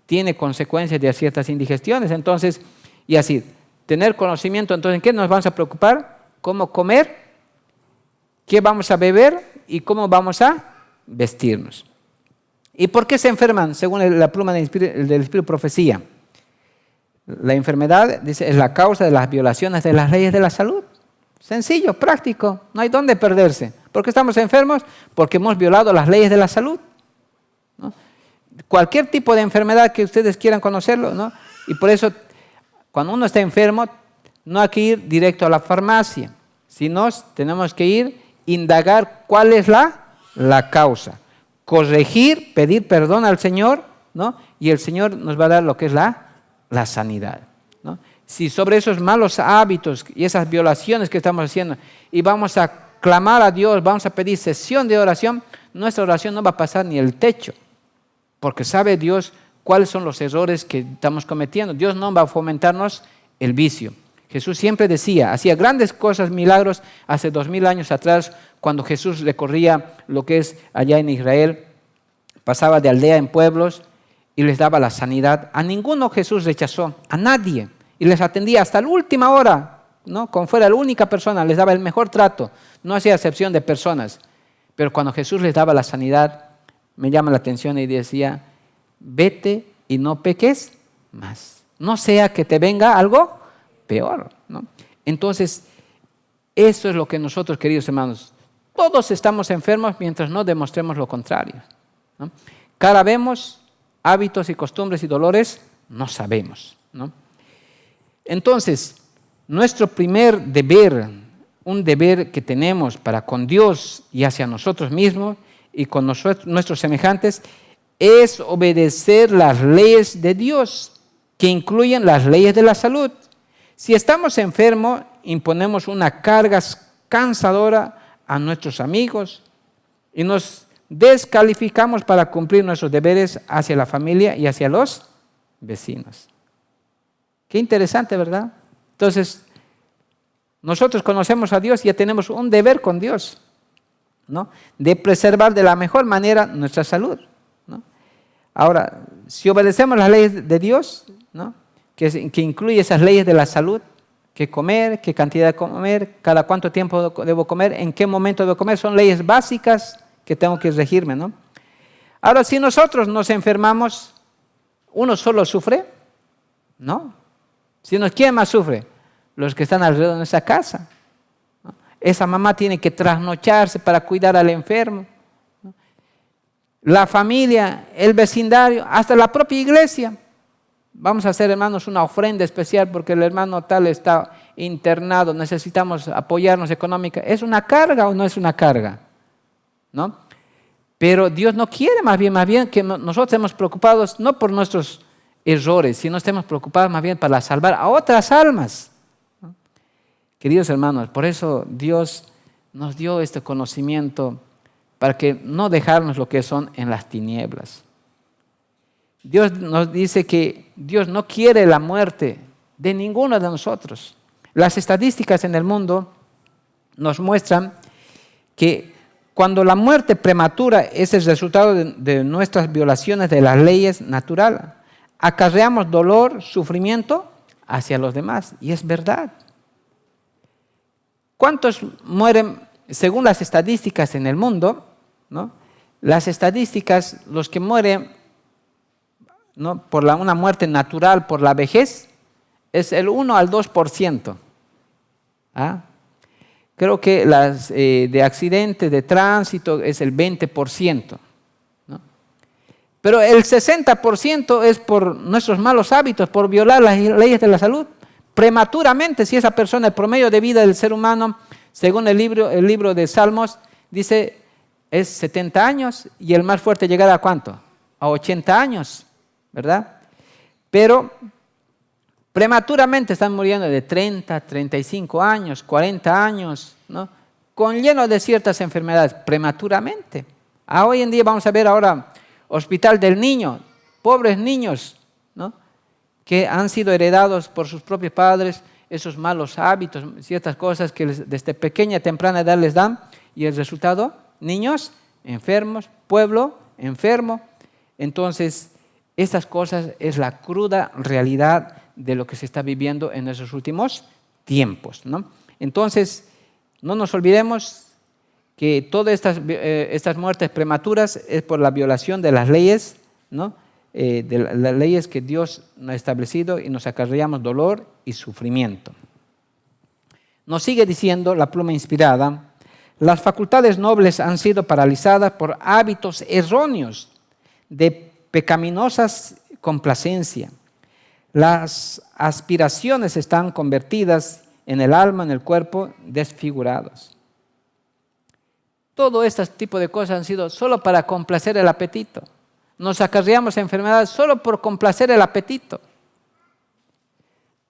tiene consecuencias de ciertas indigestiones. Entonces, y así, tener conocimiento, entonces, ¿en qué nos vamos a preocupar? ¿Cómo comer? ¿Qué vamos a beber? ¿Y cómo vamos a vestirnos? ¿Y por qué se enferman? Según la pluma del Espíritu Profecía. La enfermedad, dice, es la causa de las violaciones de las leyes de la salud. Sencillo, práctico, no hay dónde perderse. ¿Por qué estamos enfermos? Porque hemos violado las leyes de la salud, ¿no? Cualquier tipo de enfermedad que ustedes quieran conocerlo, ¿no? Y por eso, cuando uno está enfermo, no hay que ir directo a la farmacia, sino tenemos que ir, indagar cuál es la causa, corregir, pedir perdón al Señor, ¿no? Y el Señor nos va a dar lo que es la sanidad, ¿no? si sobre esos malos hábitos y esas violaciones que estamos haciendo y vamos a clamar a Dios, vamos a pedir sesión de oración, nuestra oración no va a pasar ni el techo, porque sabe Dios cuáles son los errores que estamos cometiendo. Dios no va a fomentarnos el vicio. Jesús siempre decía, hacía grandes cosas, milagros, hace 2000 años atrás, cuando Jesús recorría lo que es allá en Israel, pasaba de aldea en pueblos y les daba la sanidad. A ninguno Jesús rechazó, a nadie, y les atendía hasta la última hora, ¿no? Como fuera la única persona, les daba el mejor trato, no hacía excepción de personas. Pero cuando Jesús les daba la sanidad, me llama la atención y decía, vete y no peques más, no sea que te venga algo peor, ¿no? Entonces, eso es lo que nosotros, queridos hermanos, todos estamos enfermos mientras no demostremos lo contrario, ¿no? Cara vemos, hábitos y costumbres y dolores no sabemos, ¿no? Entonces, nuestro primer deber, un deber que tenemos para con Dios y hacia nosotros mismos y con nuestros semejantes, es obedecer las leyes de Dios, que incluyen las leyes de la salud. Si estamos enfermos, imponemos una carga cansadora a nuestros amigos y nos descalificamos para cumplir nuestros deberes hacia la familia y hacia los vecinos. Qué interesante, ¿verdad? Entonces, nosotros conocemos a Dios y ya tenemos un deber con Dios, ¿no? De preservar de la mejor manera nuestra salud, ¿no? Ahora, si obedecemos las leyes de Dios, ¿no? que incluye esas leyes de la salud, qué comer, qué cantidad de comer, cada cuánto tiempo debo comer, en qué momento debo comer, son leyes básicas que tengo que regirme, ¿no? Ahora, si nosotros nos enfermamos, ¿uno solo sufre? No. ¿Quién más sufre? Los que están alrededor de nuestra casa, ¿no? Esa mamá tiene que trasnocharse para cuidar al enfermo, ¿no? La familia, el vecindario, hasta la propia iglesia. Vamos a hacer, hermanos, una ofrenda especial porque el hermano tal está internado, necesitamos apoyarnos económica. ¿Es una carga o no es una carga? ¿No? Pero Dios no quiere más bien que nosotros estemos preocupados no por nuestros errores, sino estemos preocupados más bien para salvar a otras almas, ¿no? Queridos hermanos, por eso Dios nos dio este conocimiento para que no dejarnos lo que son en las tinieblas. Dios nos dice que Dios no quiere la muerte de ninguno de nosotros. Las estadísticas en el mundo nos muestran que cuando la muerte prematura es el resultado de nuestras violaciones de las leyes naturales, acarreamos dolor, sufrimiento hacia los demás. Y es verdad. ¿Cuántos mueren según las estadísticas en el mundo? ¿No? Las estadísticas, los que mueren, ¿no? por una muerte natural, por la vejez, es el 1 al 2%. ¿Ah? Creo que las de accidentes de tránsito es el 20%. ¿No? Pero el 60% es por nuestros malos hábitos, por violar las leyes de la salud. Prematuramente, si esa persona, el promedio de vida del ser humano, según el libro de Salmos, dice es 70 años y el más fuerte llegará a ¿cuánto? A 80 años. ¿Verdad? Pero prematuramente están muriendo de 30, 35 años, 40 años, ¿no? Con lleno de ciertas enfermedades, prematuramente. Hoy en día vamos a ver ahora Hospital del Niño, pobres niños, ¿no? Que han sido heredados por sus propios padres, esos malos hábitos, ciertas cosas que desde pequeña, temprana edad les dan, y el resultado, niños enfermos, pueblo enfermo. Entonces, estas cosas es la cruda realidad de lo que se está viviendo en esos últimos tiempos, ¿no? Entonces, no nos olvidemos que todas estas muertes prematuras es por la violación de las leyes, ¿no? De las leyes que Dios nos ha establecido y nos acarreamos dolor y sufrimiento. Nos sigue diciendo la pluma inspirada, las facultades nobles han sido paralizadas por hábitos erróneos de pecaminosas complacencia. Las aspiraciones están convertidas en el alma, en el cuerpo, desfigurados. Todo este tipo de cosas han sido solo para complacer el apetito. Nos acarreamos enfermedades solo por complacer el apetito.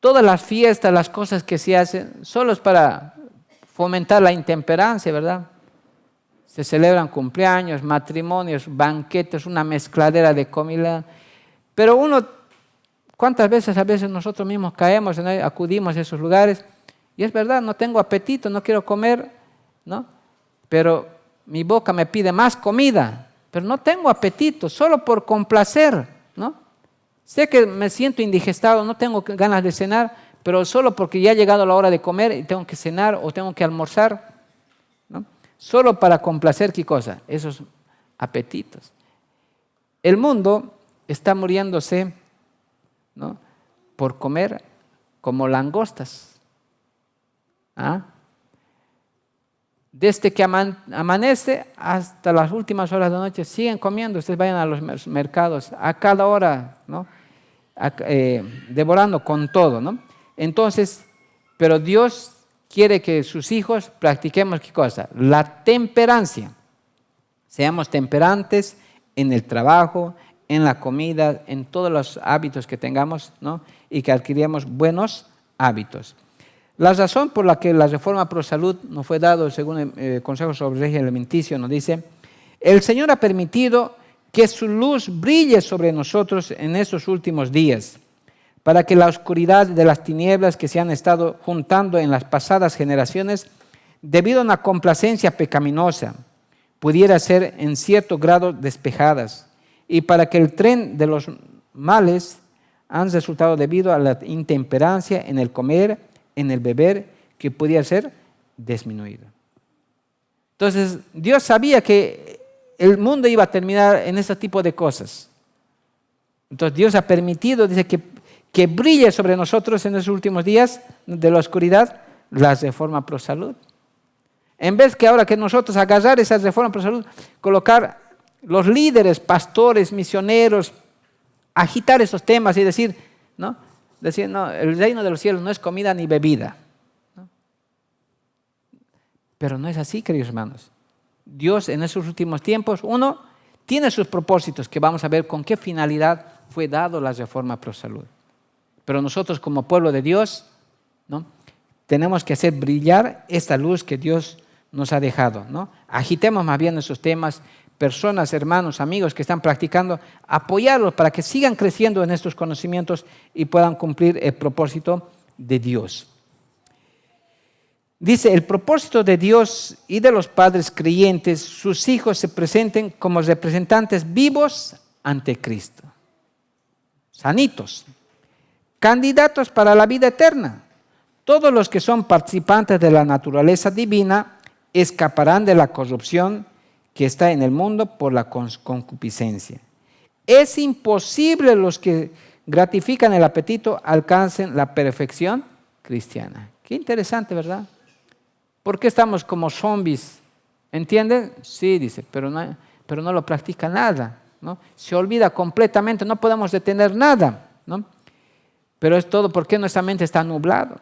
todas las fiestas, las cosas que se hacen, solo es para fomentar la intemperancia, ¿verdad? Se celebran cumpleaños, matrimonios, banquetes, una mezcladera de comida. Pero ¿cuántas veces a veces nosotros mismos caemos, acudimos a esos lugares? Y es verdad, no tengo apetito, no quiero comer, ¿no? Pero mi boca me pide más comida, pero no tengo apetito, solo por complacer, ¿no? Sé que me siento indigestado, no tengo ganas de cenar, pero solo porque ya ha llegado la hora de comer y tengo que cenar o tengo que almorzar, ¿no? Solo para complacer, ¿qué cosa? Esos apetitos. El mundo está muriéndose, ¿no?, por comer como langostas. ¿Ah? Desde que amanece hasta las últimas horas de la noche siguen comiendo. Ustedes vayan a los mercados a cada hora, ¿no?, devorando con todo, ¿no? Entonces, pero Dios quiere que sus hijos practiquemos ¿qué cosa? La temperancia. Seamos temperantes en el trabajo, en la comida, en todos los hábitos que tengamos, ¿no?, y que adquiramos buenos hábitos. La razón por la que la reforma pro salud nos fue dado, según el Consejo sobre Régimen Alimenticio, nos dice: el Señor ha permitido que su luz brille sobre nosotros en estos últimos días, para que la oscuridad de las tinieblas que se han estado juntando en las pasadas generaciones, debido a una complacencia pecaminosa, pudiera ser en cierto grado despejadas, y para que el tren de los males han resultado debido a la intemperancia en el comer, en el beber, que podía ser disminuido. Entonces, Dios sabía que el mundo iba a terminar en ese tipo de cosas. Entonces, Dios ha permitido, dice, que brille sobre nosotros en esos últimos días de la oscuridad la reforma pro salud. En vez que ahora que nosotros agarrar esa reforma pro salud, colocar los líderes, pastores, misioneros, agitar esos temas y decir, ¿no?, decir, no, el reino de los cielos no es comida ni bebida, ¿no? Pero no es así, queridos hermanos. Dios en esos últimos tiempos, uno, tiene sus propósitos, que vamos a ver con qué finalidad fue dado la reforma pro salud. Pero nosotros como pueblo de Dios, ¿no?, tenemos que hacer brillar esta luz que Dios nos ha dejado, ¿no? Agitemos más bien esos temas. Personas, hermanos, amigos que están practicando, apoyarlos para que sigan creciendo en estos conocimientos y puedan cumplir el propósito de Dios. Dice, el propósito de Dios y de los padres creyentes, sus hijos se presenten como representantes vivos ante Cristo, sanitos, candidatos para la vida eterna. Todos los que son participantes de la naturaleza divina escaparán de la corrupción que está en el mundo por la concupiscencia. Es imposible los que gratifican el apetito alcancen la perfección cristiana. Qué interesante, ¿verdad? ¿Por qué estamos como zombies? ¿Entienden? Sí, dice, pero no lo practica nada, ¿no? Se olvida completamente, no podemos detener nada, ¿no? Pero es todo porque nuestra mente está nublada.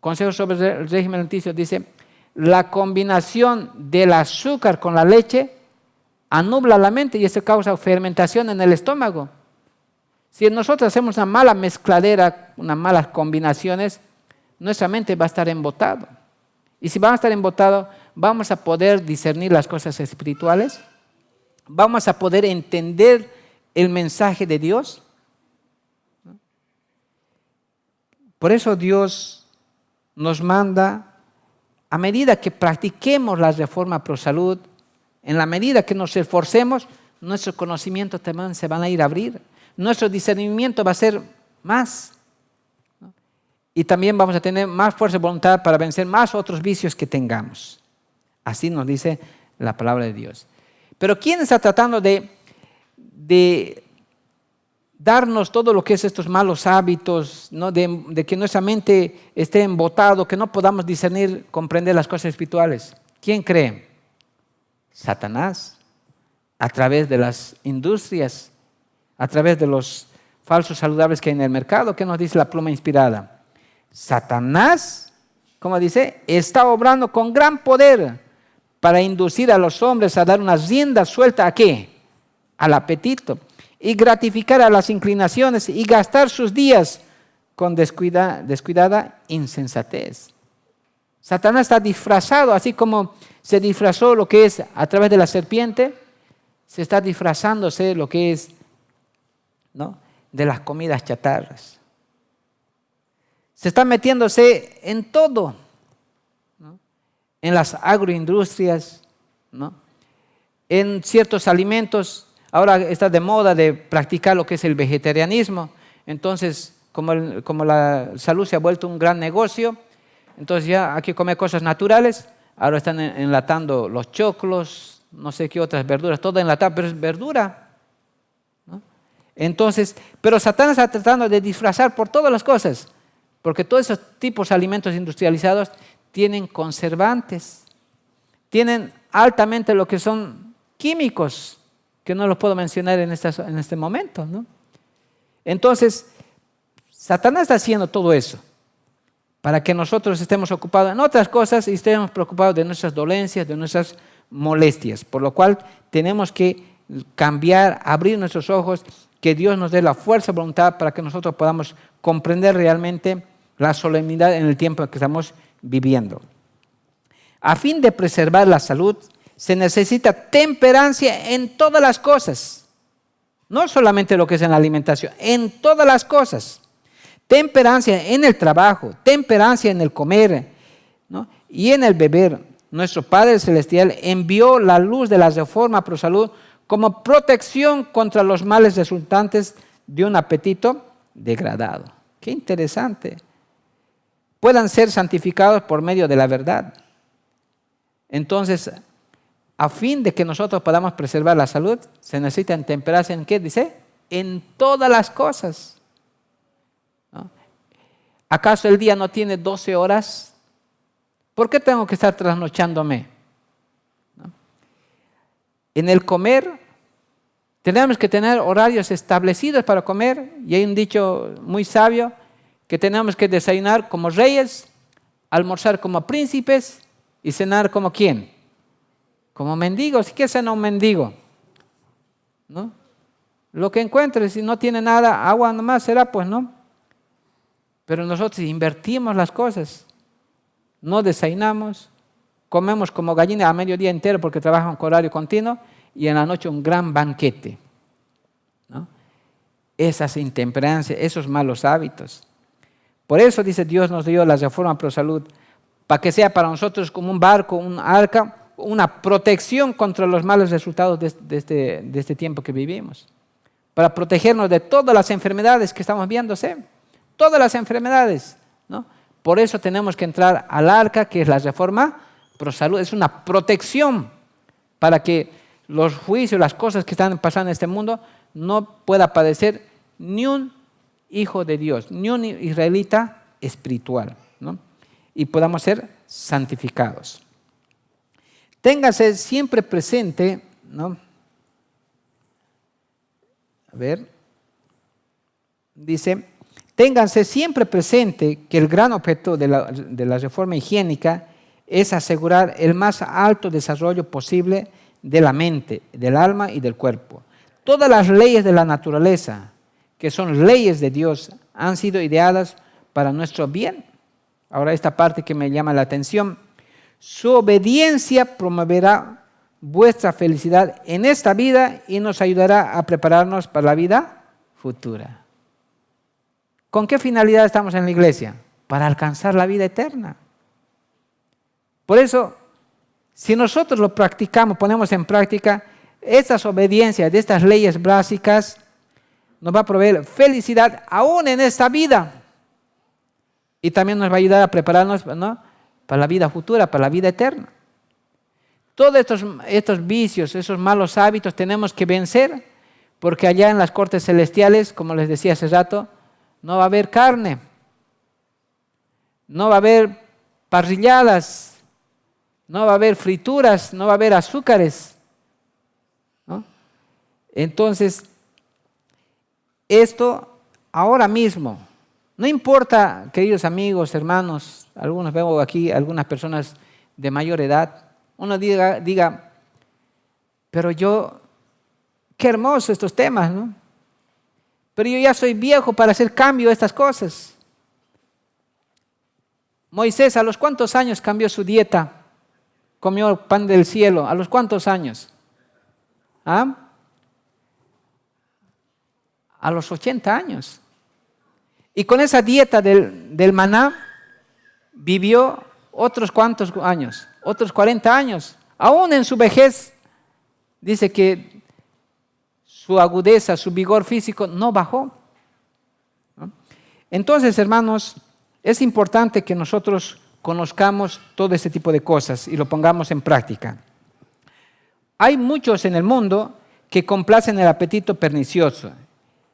Consejo sobre el régimen alimenticio dice: la combinación del azúcar con la leche anubla la mente y eso causa fermentación en el estómago. Si nosotros hacemos una mala mezcladera, unas malas combinaciones, nuestra mente va a estar embotada. Y si vamos a estar embotados, vamos a poder discernir las cosas espirituales, vamos a poder entender el mensaje de Dios. Por eso Dios nos manda, a medida que practiquemos la reforma pro salud, en la medida que nos esforcemos, nuestros conocimientos también se van a ir a abrir, nuestro discernimiento va a ser más, ¿no? Y también vamos a tener más fuerza de voluntad para vencer más otros vicios que tengamos. Así nos dice la palabra de Dios. Pero ¿quién está tratando de darnos todo lo que es estos malos hábitos, ¿no?, de que nuestra mente esté embotado, que no podamos discernir, comprender las cosas espirituales? ¿Quién cree? Satanás, a través de las industrias, a través de los falsos saludables que hay en el mercado. ¿Qué nos dice la pluma inspirada? Satanás, como dice, está obrando con gran poder para inducir a los hombres a dar una rienda suelta ¿a qué? Al apetito, y gratificar a las inclinaciones y gastar sus días con descuidada insensatez. Satanás está disfrazado, así como se disfrazó lo que es a través de la serpiente, se está disfrazándose lo que es, ¿no?, de las comidas chatarras. Se está metiéndose en todo, ¿no?, en las agroindustrias, ¿no?, en ciertos alimentos. Ahora está de moda de practicar lo que es el vegetarianismo. Entonces, como la salud se ha vuelto un gran negocio, entonces ya hay que comer cosas naturales. Ahora están enlatando los choclos, no sé qué otras verduras, todo enlatado, pero es verdura, ¿no? Entonces, pero Satanás está tratando de disfrazar por todas las cosas, porque todos esos tipos de alimentos industrializados tienen conservantes, tienen altamente lo que son químicos, que no los puedo mencionar en este momento, ¿no? Entonces, Satanás está haciendo todo eso para que nosotros estemos ocupados en otras cosas y estemos preocupados de nuestras dolencias, de nuestras molestias, por lo cual tenemos que cambiar, abrir nuestros ojos, que Dios nos dé la fuerza y voluntad para que nosotros podamos comprender realmente la solemnidad en el tiempo en que estamos viviendo. A fin de preservar la salud, se necesita temperancia en todas las cosas, no solamente lo que es en la alimentación, en todas las cosas. Temperancia en el trabajo, temperancia en el comer, ¿no?, y en el beber. Nuestro Padre Celestial envió la luz de la Reforma Pro Salud como protección contra los males resultantes de un apetito degradado. Qué interesante. Puedan ser santificados por medio de la verdad. Entonces, a fin de que nosotros podamos preservar la salud, se necesita temperancia en ¿qué dice? En todas las cosas. ¿No? ¿Acaso el día no tiene 12 horas? ¿Por qué tengo que estar trasnochándome? ¿No? En el comer, tenemos que tener horarios establecidos para comer, y hay un dicho muy sabio, que tenemos que desayunar como reyes, almorzar como príncipes y cenar como ¿quién? Como mendigos. ¿Qué cena un mendigo? ¿No? Lo que encuentre, si no tiene nada, agua nomás será, pues no. Pero nosotros invertimos las cosas. No desayunamos, comemos como gallina a mediodía entero porque trabajan con horario continuo, y en la noche un gran banquete, ¿no? Esas intemperancias, esos malos hábitos. Por eso dice Dios nos dio la Reforma Pro Salud, para que sea para nosotros como un barco, un arca, una protección contra los malos resultados de este tiempo que vivimos. Para protegernos de todas las enfermedades que estamos viéndose. Todas las enfermedades, ¿no? Por eso tenemos que entrar al arca, que es la Reforma Pro Salud. Es una protección para que los juicios, las cosas que están pasando en este mundo, no pueda padecer ni un hijo de Dios, ni un israelita espiritual, ¿no? Y podamos ser santificados. Téngase siempre presente, ¿no? A ver, dice, ténganse siempre presente que el gran objeto de la reforma higiénica es asegurar el más alto desarrollo posible de la mente, del alma y del cuerpo. Todas las leyes de la naturaleza, que son leyes de Dios, han sido ideadas para nuestro bien. Ahora esta parte que me llama la atención. Su obediencia promoverá vuestra felicidad en esta vida y nos ayudará a prepararnos para la vida futura. ¿Con qué finalidad estamos en la iglesia? Para alcanzar la vida eterna. Por eso, si nosotros lo practicamos, ponemos en práctica estas obediencias de estas leyes básicas, nos va a proveer felicidad aún en esta vida. Y también nos va a ayudar a prepararnos, ¿no?, para la vida futura, para la vida eterna. Todos estos vicios, esos malos hábitos tenemos que vencer, porque allá en las cortes celestiales, como les decía hace rato, no va a haber carne, no va a haber parrilladas, no va a haber frituras, no va a haber azúcares, ¿no? Entonces, esto ahora mismo, no importa, queridos amigos, hermanos, algunos veo aquí, algunas personas de mayor edad, uno diga, pero yo, qué hermoso estos temas, ¿no? Pero yo ya soy viejo para hacer cambio a estas cosas. Moisés, ¿a los cuántos años cambió su dieta? Comió pan del cielo. ¿A los cuántos años? ¿Ah? A los 80 años. Y con esa dieta del maná vivió otros cuantos años, otros 40 años. Aún en su vejez, dice que su agudeza, su vigor físico no bajó. ¿No? Entonces, hermanos, es importante que nosotros conozcamos todo ese tipo de cosas y lo pongamos en práctica. Hay muchos en el mundo que complacen el apetito pernicioso,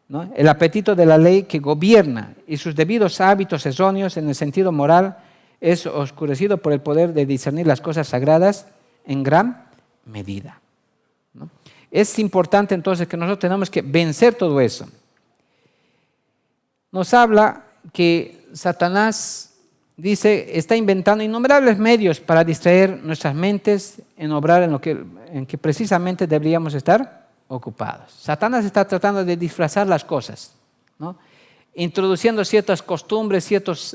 ¿no? El apetito de la ley que gobierna, y sus debidos hábitos erróneos en el sentido moral es oscurecido por el poder de discernir las cosas sagradas en gran medida, ¿no? Es importante entonces que nosotros tenemos que vencer todo eso. Nos habla que Satanás, dice, está inventando innumerables medios para distraer nuestras mentes en obrar en que precisamente deberíamos estar ocupados. Satanás está tratando de disfrazar las cosas, ¿no? Introduciendo ciertas costumbres, ciertas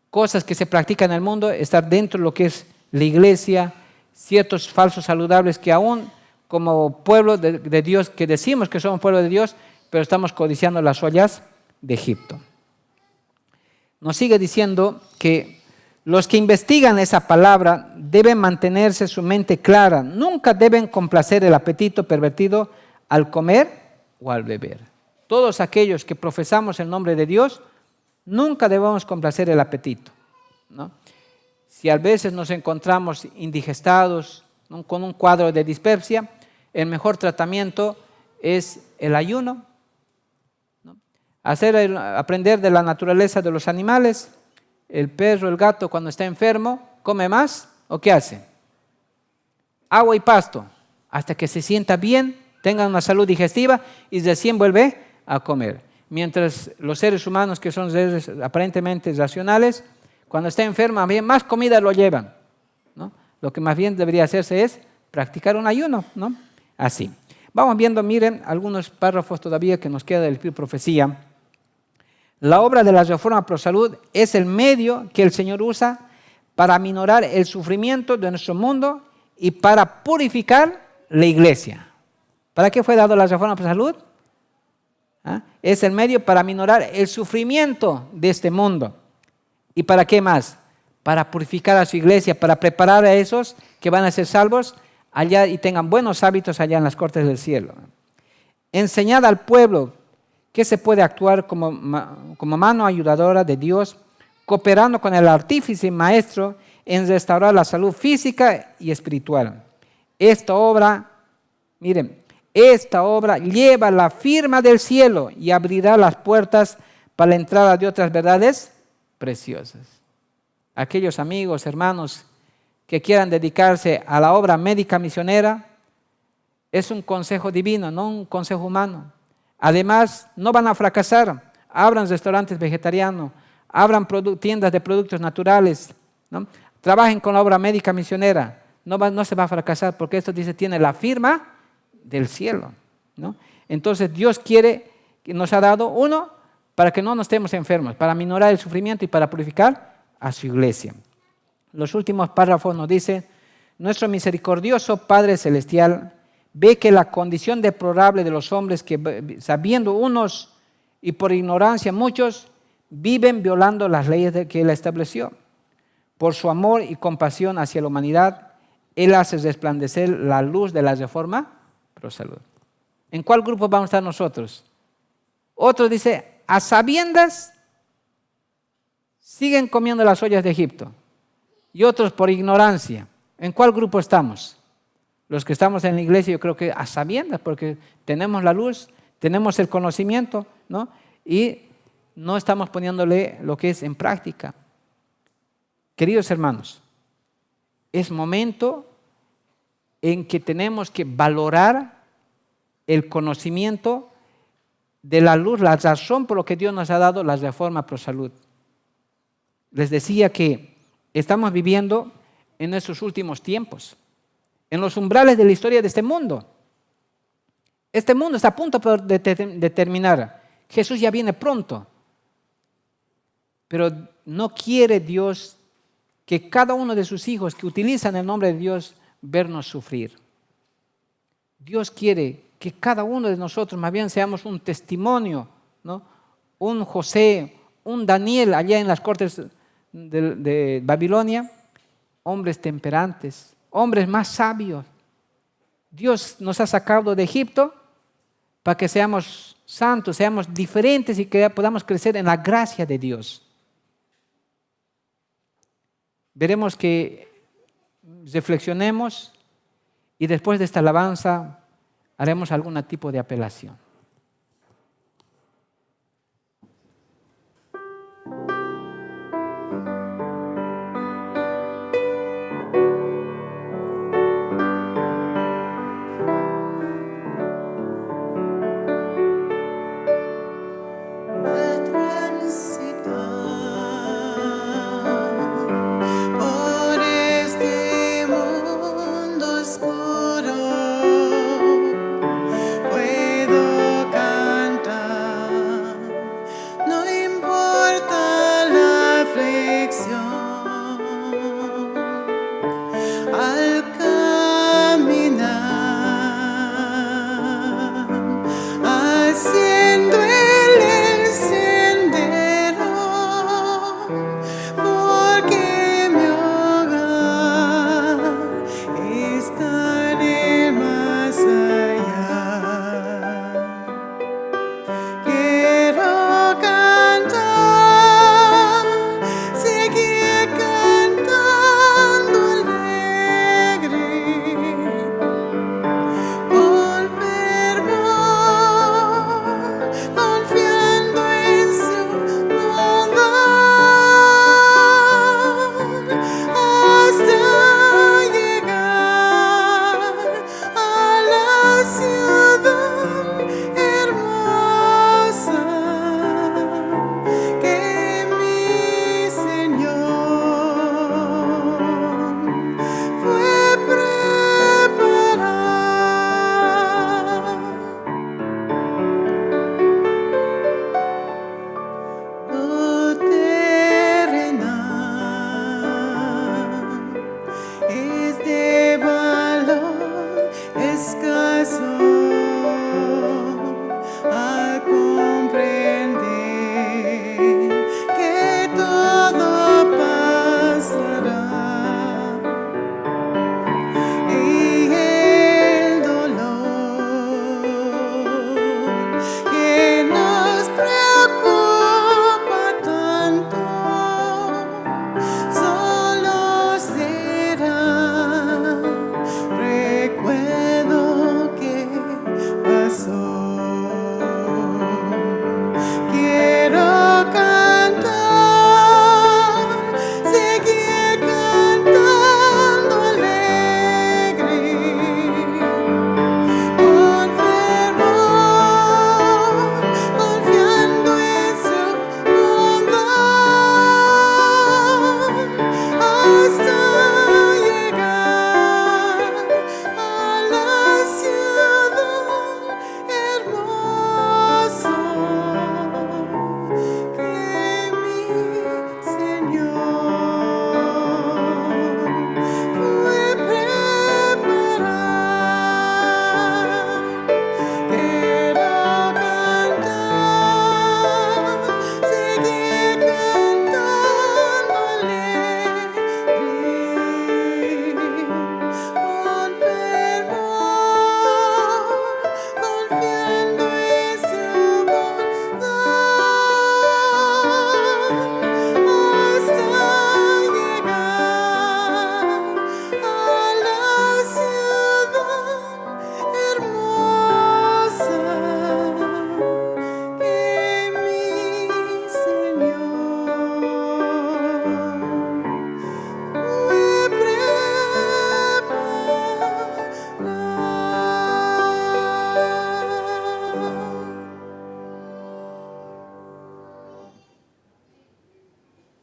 cosas que se practican en el mundo, estar dentro de lo que es la iglesia, ciertos falsos saludables que aún como pueblo de Dios, que decimos que somos pueblo de Dios, pero estamos codiciando las ollas de Egipto. Nos sigue diciendo que los que investigan esa palabra deben mantenerse su mente clara, nunca deben complacer el apetito pervertido al comer o al beber. Todos aquellos que profesamos el nombre de Dios, nunca debemos complacer el apetito, ¿no? Si a veces nos encontramos indigestados, ¿no?, con un cuadro de dispepsia, el mejor tratamiento es el ayuno, ¿no? Aprender de la naturaleza de los animales. El perro, el gato, cuando está enfermo, come más, ¿o qué hace? Agua y pasto, hasta que se sienta bien, tenga una salud digestiva y recién vuelve a comer. Mientras los seres humanos, que son seres aparentemente racionales, cuando está enfermo, bien más comida lo llevan, ¿no? Lo que más bien debería hacerse es practicar un ayuno, ¿no? Así. Vamos viendo, miren, algunos párrafos todavía que nos queda del Espíritu Profecía. La obra de la Reforma Pro Salud es el medio que el Señor usa para aminorar el sufrimiento de nuestro mundo y para purificar la iglesia. ¿Para qué fue dado la Reforma Pro Salud? ¿Ah? Es el medio para aminorar el sufrimiento de este mundo. ¿Y para qué más? Para purificar a su iglesia, para preparar a esos que van a ser salvos allá y tengan buenos hábitos allá en las cortes del cielo. Enseñad al pueblo que se puede actuar como mano ayudadora de Dios, cooperando con el artífice y maestro en restaurar la salud física y espiritual. Esta obra, miren, esta obra lleva la firma del cielo y abrirá las puertas para la entrada de otras verdades preciosas. Aquellos amigos, hermanos, que quieran dedicarse a la obra médica misionera, es un consejo divino, no un consejo humano. Además, no van a fracasar. Abran restaurantes vegetarianos, abran tiendas de productos naturales, ¿no? Trabajen con la obra médica misionera. No se va a fracasar porque esto dice, tiene la firma del cielo, ¿no? Entonces, Dios quiere, que nos ha dado uno para que no nos estemos enfermos, para minorar el sufrimiento y para purificar a su iglesia. Los últimos párrafos nos dicen, nuestro misericordioso Padre Celestial ve que la condición deplorable de los hombres que, sabiendo unos y por ignorancia muchos, viven violando las leyes que Él estableció. Por su amor y compasión hacia la humanidad, Él hace resplandecer la luz de la Reforma Pro Salud. ¿En cuál grupo vamos a estar nosotros? Otro dice, a sabiendas siguen comiendo las ollas de Egipto. Y otros por ignorancia. ¿En cuál grupo estamos? Los que estamos en la iglesia, yo creo que a sabiendas, porque tenemos la luz, tenemos el conocimiento, ¿no? Y no estamos poniéndole lo que es en práctica. Queridos hermanos, es momento en que tenemos que valorar el conocimiento de la luz, la razón por lo que Dios nos ha dado la Reforma Pro Salud. Les decía que estamos viviendo en estos últimos tiempos, en los umbrales de la historia de este mundo. Este mundo está a punto de terminar. Jesús ya viene pronto. Pero no quiere Dios que cada uno de sus hijos que utilizan el nombre de Dios vernos sufrir. Dios quiere que cada uno de nosotros más bien seamos un testimonio, ¿no? Un José, un Daniel allá en las cortes de Babilonia, hombres temperantes, hombres más sabios. Dios nos ha sacado de Egipto para que seamos santos, seamos diferentes y que podamos crecer en la gracia de Dios. Veremos que reflexionemos y después de esta alabanza haremos algún tipo de apelación.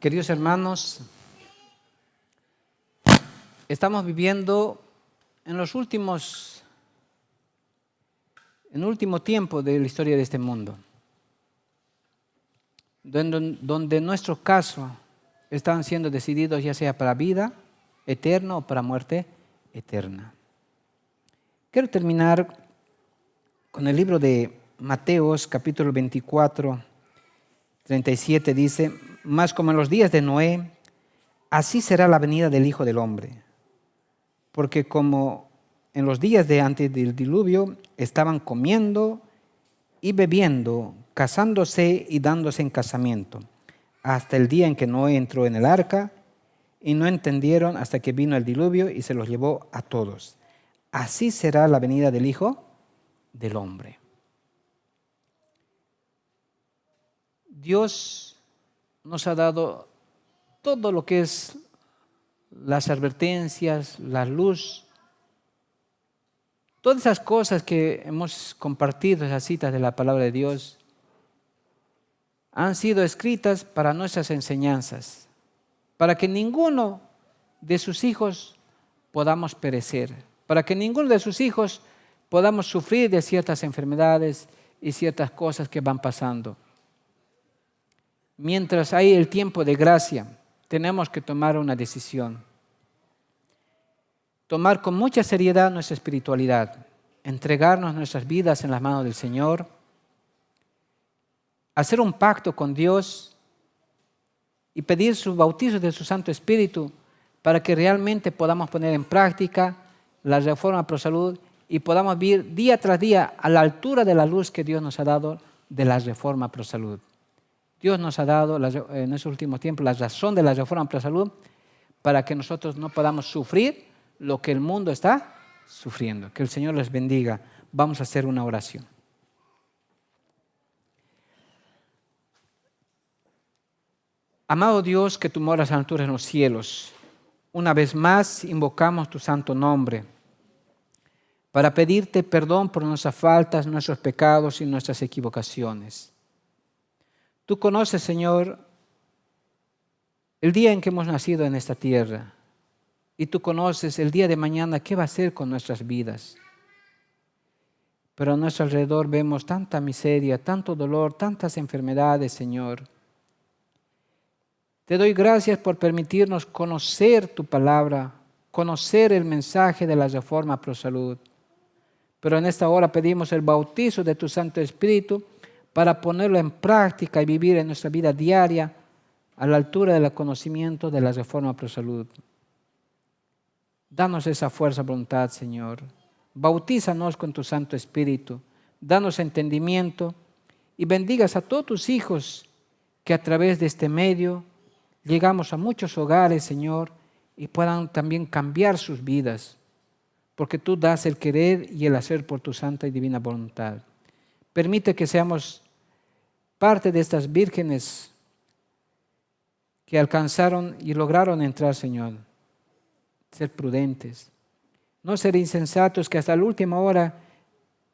Queridos hermanos, estamos viviendo en el último tiempo de la historia de este mundo. donde en nuestro caso están siendo decididos ya sea para vida eterna o para muerte eterna. Quiero terminar con el libro de Mateos, capítulo 24, 37, dice: mas como en los días de Noé, así será la venida del Hijo del Hombre. Porque como en los días de antes del diluvio estaban comiendo y bebiendo, casándose y dándose en casamiento, hasta el día en que Noé entró en el arca, y no entendieron hasta que vino el diluvio y se los llevó a todos. Así será la venida del Hijo del Hombre. Dios nos ha dado todo lo que es las advertencias, la luz, todas esas cosas que hemos compartido, esas citas de la palabra de Dios, han sido escritas para nuestras enseñanzas, para que ninguno de sus hijos podamos perecer, para que ninguno de sus hijos podamos sufrir de ciertas enfermedades y ciertas cosas que van pasando. Mientras hay el tiempo de gracia, tenemos que tomar una decisión. Tomar con mucha seriedad nuestra espiritualidad, entregarnos nuestras vidas en las manos del Señor, hacer un pacto con Dios y pedir su bautizo de su Santo Espíritu para que realmente podamos poner en práctica la reforma pro salud y podamos vivir día tras día a la altura de la luz que Dios nos ha dado de la reforma pro salud. Dios nos ha dado en estos últimos tiempos la razón de la reforma pro salud para que nosotros no podamos sufrir lo que el mundo está sufriendo. Que el Señor les bendiga. Vamos a hacer una oración. Amado Dios, que tú moras a la altura en los cielos, una vez más invocamos tu santo nombre para pedirte perdón por nuestras faltas, nuestros pecados y nuestras equivocaciones. Tú conoces, Señor, el día en que hemos nacido en esta tierra y tú conoces el día de mañana qué va a hacer con nuestras vidas. Pero a nuestro alrededor vemos tanta miseria, tanto dolor, tantas enfermedades, Señor. Te doy gracias por permitirnos conocer tu palabra, conocer el mensaje de la reforma pro salud. Pero en esta hora pedimos el bautizo de tu Santo Espíritu para ponerlo en práctica y vivir en nuestra vida diaria a la altura del conocimiento de la reforma pro salud. Danos esa fuerza, voluntad, Señor. Bautízanos con tu Santo Espíritu. Danos entendimiento y bendigas a todos tus hijos que a través de este medio llegamos a muchos hogares, Señor, y puedan también cambiar sus vidas, porque tú das el querer y el hacer por tu santa y divina voluntad. Permite que seamos parte de estas vírgenes que alcanzaron y lograron entrar, Señor. Ser prudentes, no ser insensatos que hasta la última hora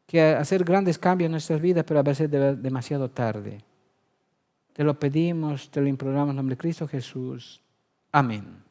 que hacer grandes cambios en nuestras vidas, pero a veces demasiado tarde. Te lo pedimos, te lo imploramos en nombre de Cristo Jesús. Amén.